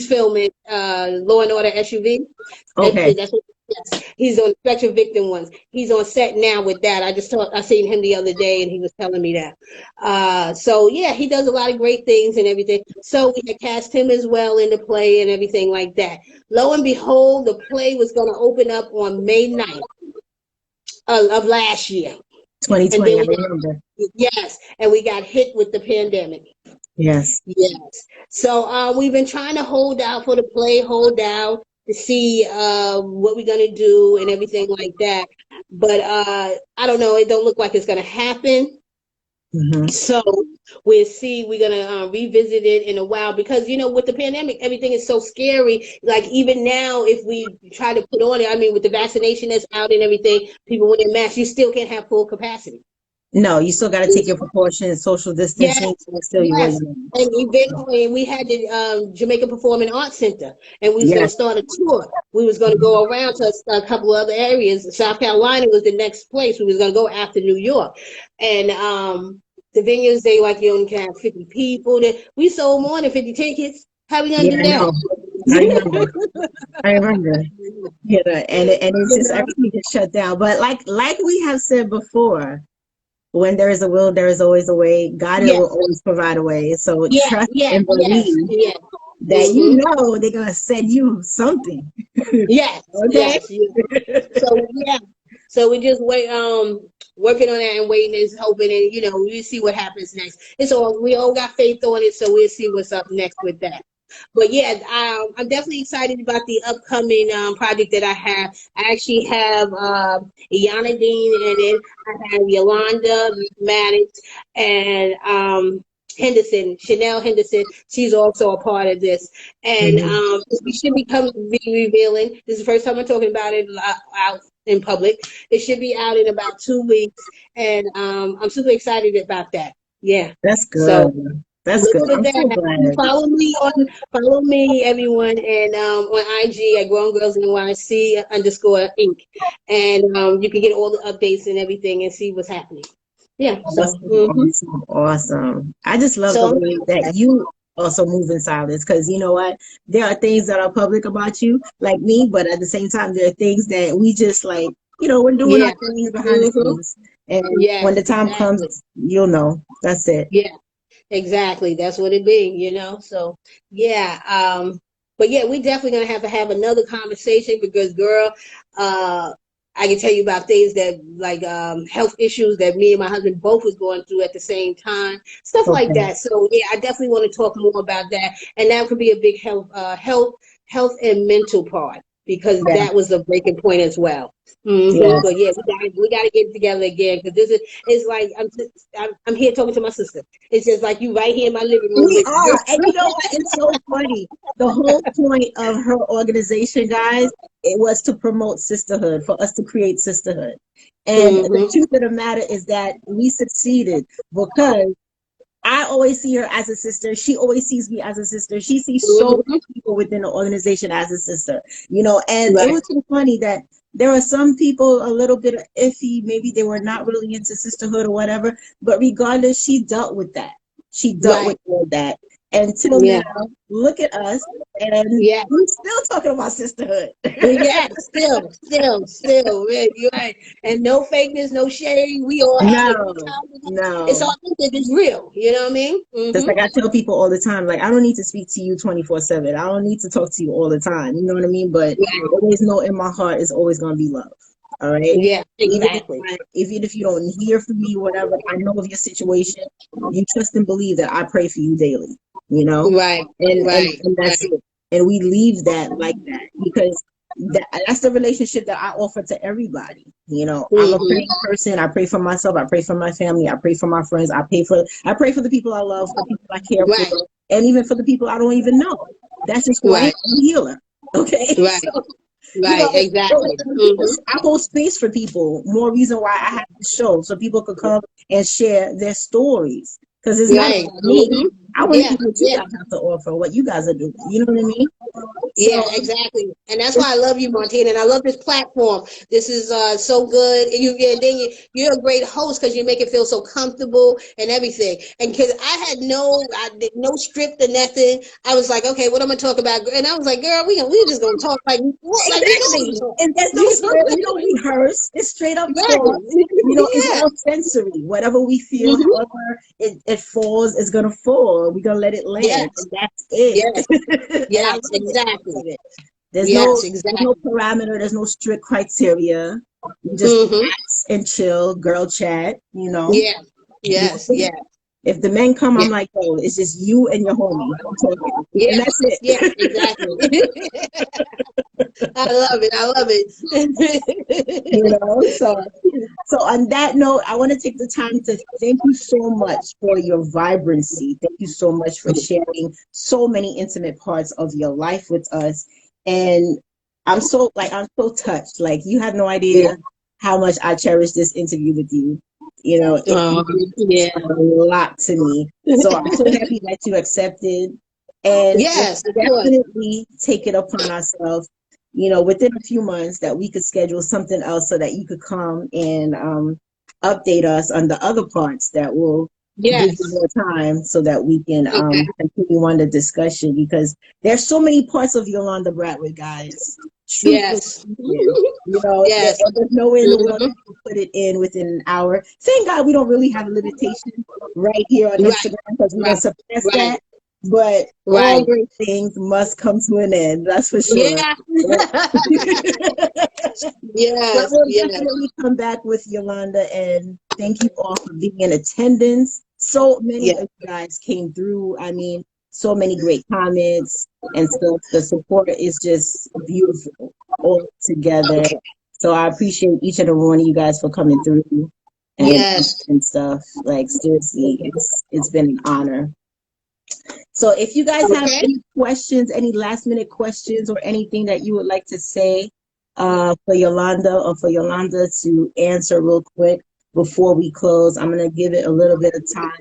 Speaker 2: filming Law and Order SUV.
Speaker 1: Okay.
Speaker 2: That's what, yes. He's on Spectrum Victim ones. He's on set now with that. I seen him the other day, and he was telling me that. So yeah, he does a lot of great things and everything. So we had cast him as well in the play and everything like that. Lo and behold, the play was going to open up on May 9th of last year.
Speaker 1: 2020, I remember.
Speaker 2: Yes, and we got hit with the pandemic.
Speaker 1: Yes.
Speaker 2: Yes. So we've been trying to hold out for the play, hold out to see what we're gonna do and everything like that. But I don't know. It don't look like it's gonna happen. So we'll see. We're gonna revisit it in a while because with the pandemic, everything is so scary. Like even now, if we try to put on it, I mean, with the vaccination that's out and everything, people wearing masks, you still can't have full capacity.
Speaker 1: No, you still got to take your precautions, social distancing.
Speaker 2: Yes. And eventually we had the Jamaica Performing Arts Center, and we was going to start a tour. We was going to go around to a couple of other areas. South Carolina was the next place. We was going to go after New York. And the venues, they like you only can have 50 people. We sold more than 50 tickets. How we going to do
Speaker 1: that? I remember. And it's just everything is shut down. But like we have said before, when there is a will, there is always a way. God will always provide a way. So trust and believe that they're gonna send you something.
Speaker 2: Yes. So we just wait, working on that and waiting and hoping, and we see what happens next. We all got faith on it, so we'll see what's up next with that. But yeah, I'm definitely excited about the upcoming project that I have. I actually have Yana Dean in it. I have Yolanda Maddox and Chanel Henderson. She's also a part of this. And we should be revealing. This is the first time I'm talking about it out in public. It should be out in about 2 weeks. And I'm super excited about that. Yeah.
Speaker 1: That's good.
Speaker 2: So,
Speaker 1: that's good. I'm so glad.
Speaker 2: Follow me, everyone, and on IG at GrowngirlsNYC _Inc. And you can get all the updates and everything and see what's happening. Yeah.
Speaker 1: Awesome. I just love the way that you also move in silence, because you know what? There are things that are public about you, like me, but at the same time, there are things that we just we're doing our things behind the scenes. And when the time comes, you'll know. That's it.
Speaker 2: Yeah. Exactly. That's what it be, So yeah. But yeah, we definitely gonna have another conversation because girl, I can tell you about things that like health issues that me and my husband both was going through at the same time, stuff like that. So yeah, I definitely want to talk more about that. And that could be a big health and mental part, because that was the breaking point as well. But yeah, we gotta get together again, because it's like I'm here talking to my sister. It's just like you right here in my living room.
Speaker 1: We are, and you know what? It's so funny. The whole point of her organization, guys, it was to promote sisterhood, for us to create sisterhood. And the truth of the matter is that we succeeded because I always see her as a sister. She always sees me as a sister. She sees so many people within the organization as a sister, and it was so funny that there are some people a little bit iffy. Maybe they were not really into sisterhood or whatever, but regardless, she dealt with that. She dealt with all that. Until now, look at us, and we're still talking about sisterhood.
Speaker 2: Still, man, you're right. And no fakeness, no shade. We all
Speaker 1: no.
Speaker 2: It's authentic. It's real. You know what I mean?
Speaker 1: Just like I tell people all the time, like I don't need to speak to you 24/7. I don't need to talk to you all the time. You know what I mean? But always know in my heart is always going to be love. All right.
Speaker 2: Yeah, exactly.
Speaker 1: Even if you don't hear from me, whatever, I know of your situation. You trust and believe that I pray for you daily.
Speaker 2: Right.
Speaker 1: And that's it. And we leave that like that, because that's the relationship that I offer to everybody. I'm a praying person. I pray for myself. I pray for my family. I pray for my friends. I pray for the people I love, for the people I care for, and even for the people I don't even know. That's just who I am. I'm a healer. Okay.
Speaker 2: Right. Right, exactly.
Speaker 1: I hold space for people. More reason why I have the show so people could come and share their stories. Because it's not
Speaker 2: Right.
Speaker 1: about me. I want to
Speaker 2: Yeah,
Speaker 1: hear what you
Speaker 2: yeah.
Speaker 1: guys have to offer, what you guys are doing. You know what I mean?
Speaker 2: Yeah,
Speaker 1: So
Speaker 2: exactly. And that's why I love you, Martine, and I love this platform. This is so good. And you're a great host because you make it feel so comfortable and everything. And because I did no script or nothing. I was like, okay, what am I gonna talk about? And I was like, girl, we just gonna talk like anything.
Speaker 1: exactly. And there's no script. We don't rehearse. It's straight up
Speaker 2: Right.
Speaker 1: talk. It's
Speaker 2: Yeah.
Speaker 1: all sensory. Whatever we feel,
Speaker 2: Hmm.
Speaker 1: however it falls, it's gonna fall. We're gonna let it land.
Speaker 2: Yes.
Speaker 1: And that's it.
Speaker 2: Yes.
Speaker 1: And I
Speaker 2: Yes.
Speaker 1: love it. I
Speaker 2: Exactly.
Speaker 1: love it. There's
Speaker 2: Yes.
Speaker 1: no
Speaker 2: Exactly.
Speaker 1: parameter, there's no strict criteria. You just
Speaker 2: Hmm.
Speaker 1: relax and chill, girl chat, you know.
Speaker 2: Yeah. Yes. Yeah.
Speaker 1: If the men come,
Speaker 2: Yeah.
Speaker 1: I'm like, oh, it's just you and your homie talking. And
Speaker 2: Yeah.
Speaker 1: that's it.
Speaker 2: Yeah. Exactly. I love it. I love
Speaker 1: You
Speaker 2: it.
Speaker 1: know, so on that note, I want to take the time to thank you so much for your vibrancy. Thank you so much for sharing so many intimate parts of your life with us. And I'm so touched. Like you have no
Speaker 2: Yeah.
Speaker 1: idea how much I cherish this interview with you. You know, it means
Speaker 2: Yeah.
Speaker 1: a lot to me. So I'm so happy that you accepted. And let's
Speaker 2: Yes, of course.
Speaker 1: definitely take it upon ourselves, within a few months that we could schedule something else so that you could come and update us on the other parts that will give you
Speaker 2: Yes.
Speaker 1: more time so that we can
Speaker 2: Okay.
Speaker 1: continue on the discussion because there's so many parts of Yolanda Brathwaite, guys. Truthfully
Speaker 2: Yes.
Speaker 1: speaking,
Speaker 2: Yes.
Speaker 1: there's nowhere in the world
Speaker 2: Hmm.
Speaker 1: that you can put it in within an hour. Thank God we don't really have a limitation right here on
Speaker 2: Right.
Speaker 1: Instagram because we don't
Speaker 2: Right.
Speaker 1: suppress
Speaker 2: Right.
Speaker 1: that. But all
Speaker 2: Right.
Speaker 1: great things must come to an end. That's for sure.
Speaker 2: Yeah.
Speaker 1: But
Speaker 2: Yes.
Speaker 1: we'll
Speaker 2: Yes.
Speaker 1: definitely come back with Yolanda and thank you all for being in attendance. So many
Speaker 2: Yes.
Speaker 1: of you guys came through. I mean, so many great comments and stuff. The support is just beautiful all together.
Speaker 2: Okay.
Speaker 1: So I appreciate each and every one of you guys for coming through
Speaker 2: Yes.
Speaker 1: and stuff. Like seriously, it's been an honor. So if you guys have
Speaker 2: Okay.
Speaker 1: any questions, any last minute questions or anything that you would like to say for Yolanda or for Yolanda to answer real quick before we close, I'm going to give it a little bit of time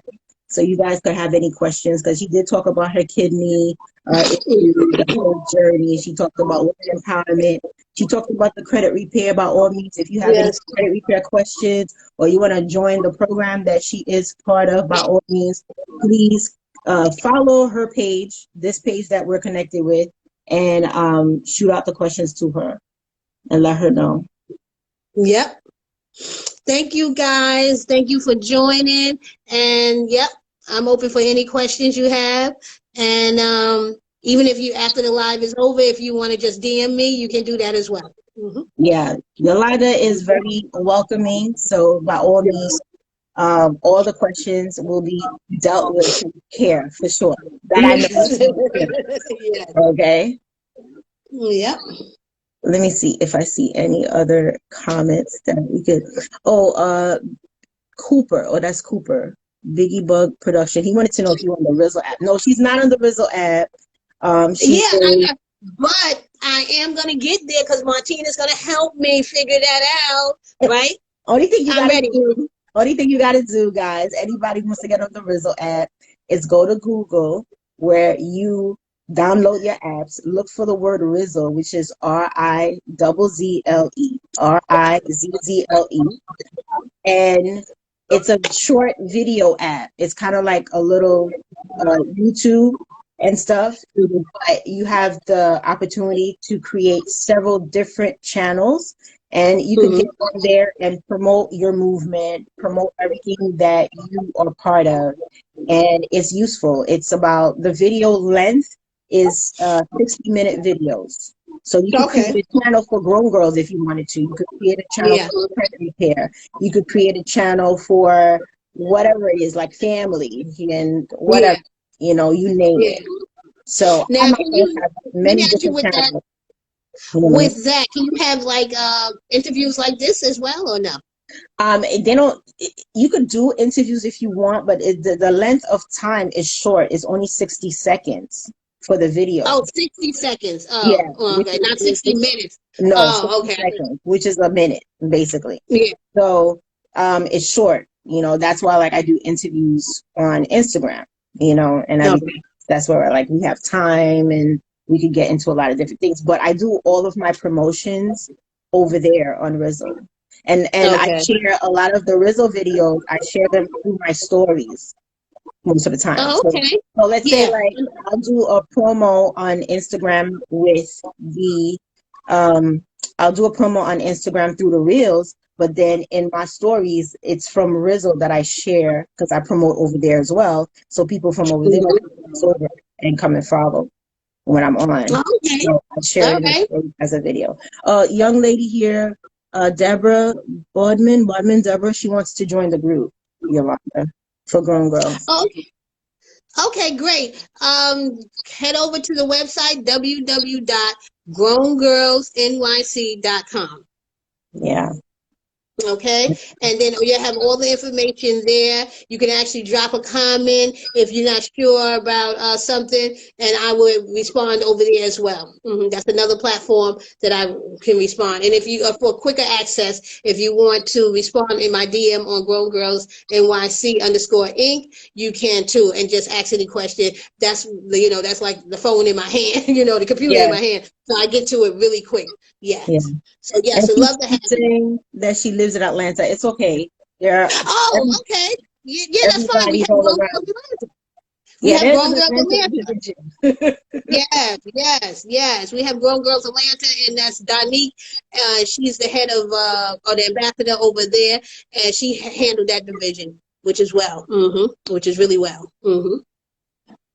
Speaker 1: so you guys could have any questions because she did talk about her kidney issue, the whole journey. She talked about women empowerment. She talked about the credit repair by all means. If you have any
Speaker 2: Yes.
Speaker 1: credit repair questions or you want to join the program that she is part of, by all means, please follow her page, this page that we're connected with, and shoot out the questions to her and let her know.
Speaker 2: Yep. Thank you guys. Thank you for joining. And yep, I'm open for any questions you have. And even if you after the live is over, if you want to just DM me, you can do that as well. Hmm.
Speaker 1: Yeah, Yolanda is very welcoming, so by all means, all the questions will be dealt with with care for sure. That I know.
Speaker 2: Yes.
Speaker 1: Okay.
Speaker 2: Yep.
Speaker 1: Let me see if I see any other comments that we could. Oh, Cooper. Oh, that's Cooper. Biggie Bug Production. He wanted to know if you on the Rizzle app. No, she's not on the Rizzle app. She
Speaker 2: Yeah,
Speaker 1: is.
Speaker 2: but I am gonna get there because Martine is gonna help me figure that out. Right?
Speaker 1: Only thing you
Speaker 2: I'm
Speaker 1: gotta
Speaker 2: ready.
Speaker 1: do. Only thing you gotta do, guys. Anybody who wants to get on the Rizzle app is go to Google where you download your apps. Look for the word Rizzle, which is Rizzle, Rizzle, and it's a short video app. It's kind of like a little YouTube and stuff, but you have the opportunity to create several different channels and you could get
Speaker 2: Hmm.
Speaker 1: on there and promote your movement, promote everything that you are part of. And it's useful. It's about the video length is 60-minute videos. So you could create
Speaker 2: Okay.
Speaker 1: a channel for grown girls if you wanted to. You could create a channel
Speaker 2: Yeah.
Speaker 1: for credit repair. You could create a channel for whatever it is, like family and
Speaker 2: Yeah.
Speaker 1: whatever, you name
Speaker 2: Yeah.
Speaker 1: it. So I
Speaker 2: Now, can
Speaker 1: myself
Speaker 2: you
Speaker 1: have
Speaker 2: let me
Speaker 1: many
Speaker 2: ask you
Speaker 1: different
Speaker 2: with that?
Speaker 1: channels.
Speaker 2: With that, can you have like interviews like this as well, or no?
Speaker 1: They don't. You could do interviews if you want, but the length of time is short. It's only 60 seconds. for the video.
Speaker 2: Oh, 60 seconds.
Speaker 1: Yeah,
Speaker 2: Oh, okay. Not 60 minutes.
Speaker 1: no,
Speaker 2: Oh,
Speaker 1: 60
Speaker 2: okay.
Speaker 1: seconds, which is a minute basically.
Speaker 2: Yeah.
Speaker 1: So it's short. That's why like I do interviews on Instagram. And everything.
Speaker 2: Okay.
Speaker 1: That's where like we have time and we could get into a lot of different things. But I do all of my promotions over there on Rizzle. And I
Speaker 2: Okay.
Speaker 1: share a lot of the Rizzle videos. I share them through my stories most of the time.
Speaker 2: Oh, okay.
Speaker 1: So let's say
Speaker 2: Yeah.
Speaker 1: like I'll do a promo on Instagram with the I'll do a promo on Instagram through the reels, but then in my stories it's from Rizzle that I share because I promote over there as well. So people from over there come over and come and follow when I'm on.
Speaker 2: Okay.
Speaker 1: So I share
Speaker 2: All right.
Speaker 1: it as a video. Young lady here, Deborah Bodman Deborah, she wants to join the group, Yolanda, for Grown Girls.
Speaker 2: Okay. Okay, great. Head over to the website www.growngirlsnyc.com.
Speaker 1: Yeah.
Speaker 2: Okay, and then you have all the information there. You can actually drop a comment if you're not sure about something, and I would respond over there as well. That's another platform that I can respond. And if you for quicker access, if you want to respond in my DM on Grown Girls NYC _Inc., you can too, and just ask any question. That's that's like the phone in my hand, the computer in my hand, so I get to it really quick. Yes. Yeah. So yes, I'd love to have you.
Speaker 1: That she lives in Atlanta. It's okay.
Speaker 2: Oh, okay. Yeah, that's fine. We have
Speaker 1: all
Speaker 2: Grown
Speaker 1: around.
Speaker 2: Girls Atlanta. We
Speaker 1: Yeah,
Speaker 2: have
Speaker 1: there's
Speaker 2: Grown
Speaker 1: an
Speaker 2: Girls
Speaker 1: Atlanta
Speaker 2: Atlanta. Yes. We have Grown Girls Atlanta, and that's Donique. She's the head of or the ambassador over there, and she handled that division, which is which is really well.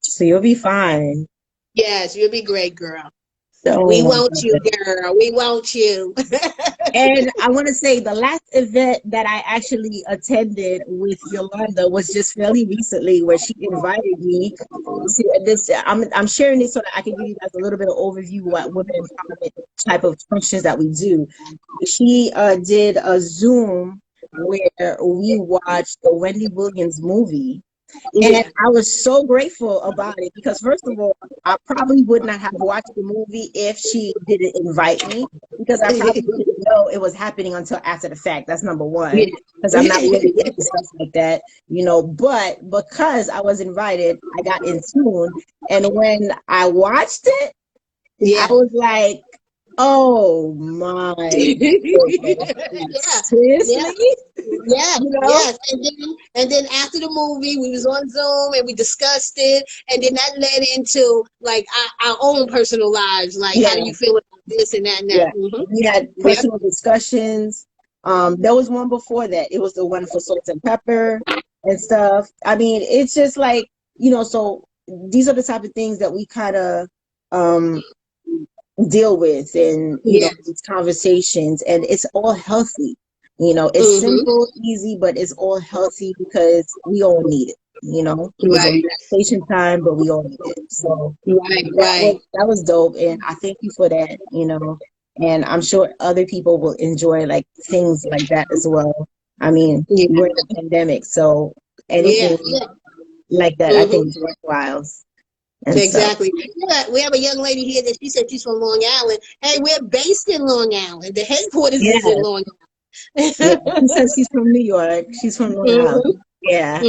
Speaker 1: So you'll be fine.
Speaker 2: Yes, you'll be great, girl.
Speaker 1: So
Speaker 2: we want you, girl. We want you.
Speaker 1: And I want to say the last event that I actually attended with Yolanda was just fairly recently, where she invited me to this. I'm sharing this so that I can give you guys a little bit of overview what women empowerment type of functions that we do. She did a Zoom where we watched the Wendy Williams movie. And I was so grateful about it because, first of all, I probably would not have watched the movie if she didn't invite me, because I probably didn't know it was happening until after the fact. That's number one, because I'm not really into stuff like that, But because I was invited, I got in tune. And when I watched it, I was like, oh my goodness. Seriously?
Speaker 2: Yes. And then after the movie, we was on Zoom and we discussed it, and then that led into like our own personal lives, like how do you feel about this and that and that.
Speaker 1: We had personal discussions. There was one before that. It was the one for salt and pepper and stuff. I mean, it's just like, so these are the type of things that we kind of deal with, and these conversations, and it's all healthy. It's simple, easy, but it's all healthy because we all need it. It was a relaxation time, but we all need it. So that was dope, and I thank you for that. And I'm sure other people will enjoy like things like that as well. I mean, we're in a pandemic, so anything like that, I think is worthwhile.
Speaker 2: Exactly. We have a young lady here that she said she's from Long Island. Hey, we're based in Long Island. The headquarters is in Long Island.
Speaker 1: She says she's from New York. She's from Long Island. Yeah.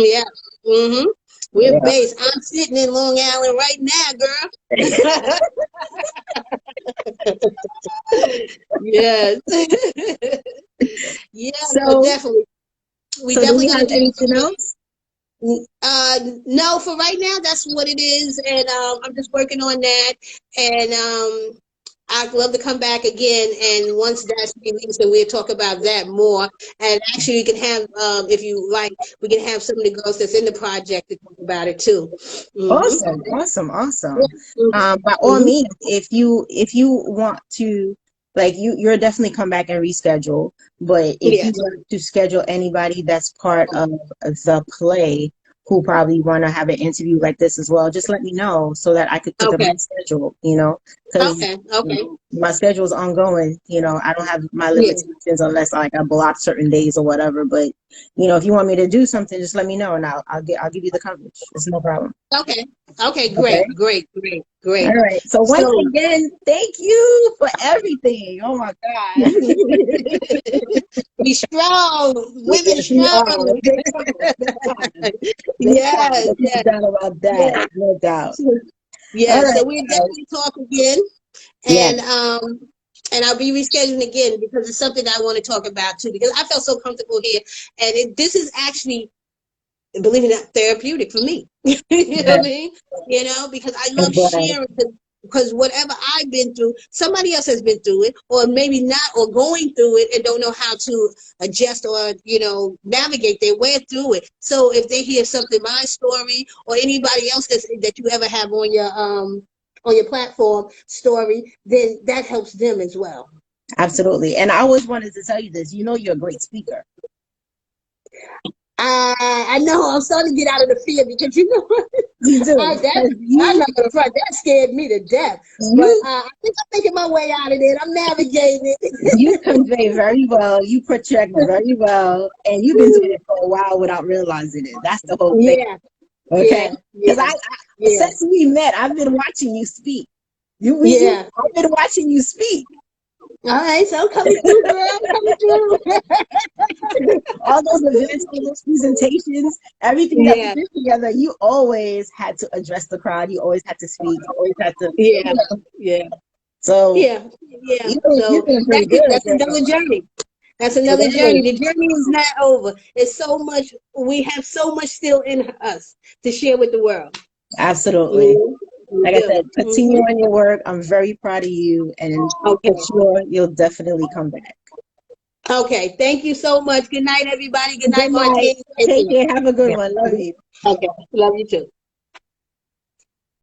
Speaker 2: We're based. I'm sitting in Long Island right now, girl. Yes. So definitely. We definitely
Speaker 1: have anything else?
Speaker 2: No, for right now, that's what it is, and I'm just working on that, and I'd love to come back again, and once that's released, then we'll talk about that more. And actually, you can have, if you like, we can have some of the girls that's in the project to talk about it too.
Speaker 1: Awesome. By all means, if you want to, like, you're definitely come back and reschedule. But if you want to schedule anybody that's part of the play who probably want to have an interview like this as well, just let me know so that I could put them on schedule, because
Speaker 2: Okay. Okay.
Speaker 1: my schedule is ongoing. I don't have my
Speaker 2: Yeah.
Speaker 1: limitations unless like I block certain days or whatever. But if you want me to do something, just let me know and I'll give you the coverage. It's no problem.
Speaker 2: Okay. Okay.
Speaker 1: Okay.
Speaker 2: Great. Great. Great.
Speaker 1: All
Speaker 2: Great.
Speaker 1: right. So once
Speaker 2: So
Speaker 1: again, thank you for everything. Oh my God.
Speaker 2: be strong, women
Speaker 1: Yes, we are.
Speaker 2: strong.
Speaker 1: Big time. Big time. Big time.
Speaker 2: Yes.
Speaker 1: No
Speaker 2: Yes.
Speaker 1: doubt about
Speaker 2: Yes.
Speaker 1: that. No doubt. All
Speaker 2: Yeah,
Speaker 1: right.
Speaker 2: so we'll definitely talk again,
Speaker 1: Yes.
Speaker 2: and I'll be rescheduling again because it's something I want to talk about too. Because I felt so comfortable here, and this is actually, believe it or not, therapeutic for me. You know what I
Speaker 1: Yes.
Speaker 2: mean? Because I
Speaker 1: I'm
Speaker 2: love
Speaker 1: glad.
Speaker 2: sharing. Because whatever I've been through, somebody else has been through it, or maybe not, or going through it and don't know how to adjust or navigate their way through it. So if they hear something, my story, or anybody else that you ever have on your platform story, then that helps them as well.
Speaker 1: Absolutely. And I always wanted to tell you this. You're a great speaker.
Speaker 2: I know I'm starting to get out of the fear because
Speaker 1: You do. Because
Speaker 2: I'm not gonna front. That scared me to death. But
Speaker 1: you
Speaker 2: I think I'm making my way out of it. I'm navigating
Speaker 1: you
Speaker 2: it.
Speaker 1: convey very well, you project very well, and you've been doing it for a while without realizing it. That's the whole thing.
Speaker 2: Yeah,
Speaker 1: Okay?
Speaker 2: yeah,
Speaker 1: Because
Speaker 2: yeah,
Speaker 1: I
Speaker 2: yeah,
Speaker 1: since we met, I've been watching you speak.
Speaker 2: yeah.
Speaker 1: I've been watching you speak.
Speaker 2: All right, so I'm coming through, girl. I'm coming through.
Speaker 1: All those events, all those presentations, everything that we
Speaker 2: Yeah,
Speaker 1: did together, you always had to address the crowd. You always had to speak. You always had to,
Speaker 2: yeah, yeah,
Speaker 1: so
Speaker 2: yeah, yeah.
Speaker 1: you're
Speaker 2: So
Speaker 1: doing pretty good,
Speaker 2: that's
Speaker 1: girl.
Speaker 2: another journey. That's
Speaker 1: It
Speaker 2: another journey.
Speaker 1: is.
Speaker 2: The journey is not over. It's so much. We have so much still in us to share with the world.
Speaker 1: Absolutely.
Speaker 2: Mhm. We
Speaker 1: Like I
Speaker 2: do.
Speaker 1: said, continue on your work. I'm very proud of you, and
Speaker 2: Okay.
Speaker 1: I'm sure you'll definitely come back.
Speaker 2: Okay. Thank you so much. Good night, everybody. Good night,
Speaker 1: Good night.
Speaker 2: Martine. Take
Speaker 1: Take
Speaker 2: care.
Speaker 1: care. Have a good
Speaker 2: Yeah.
Speaker 1: one. Love you.
Speaker 2: Okay. Love you too.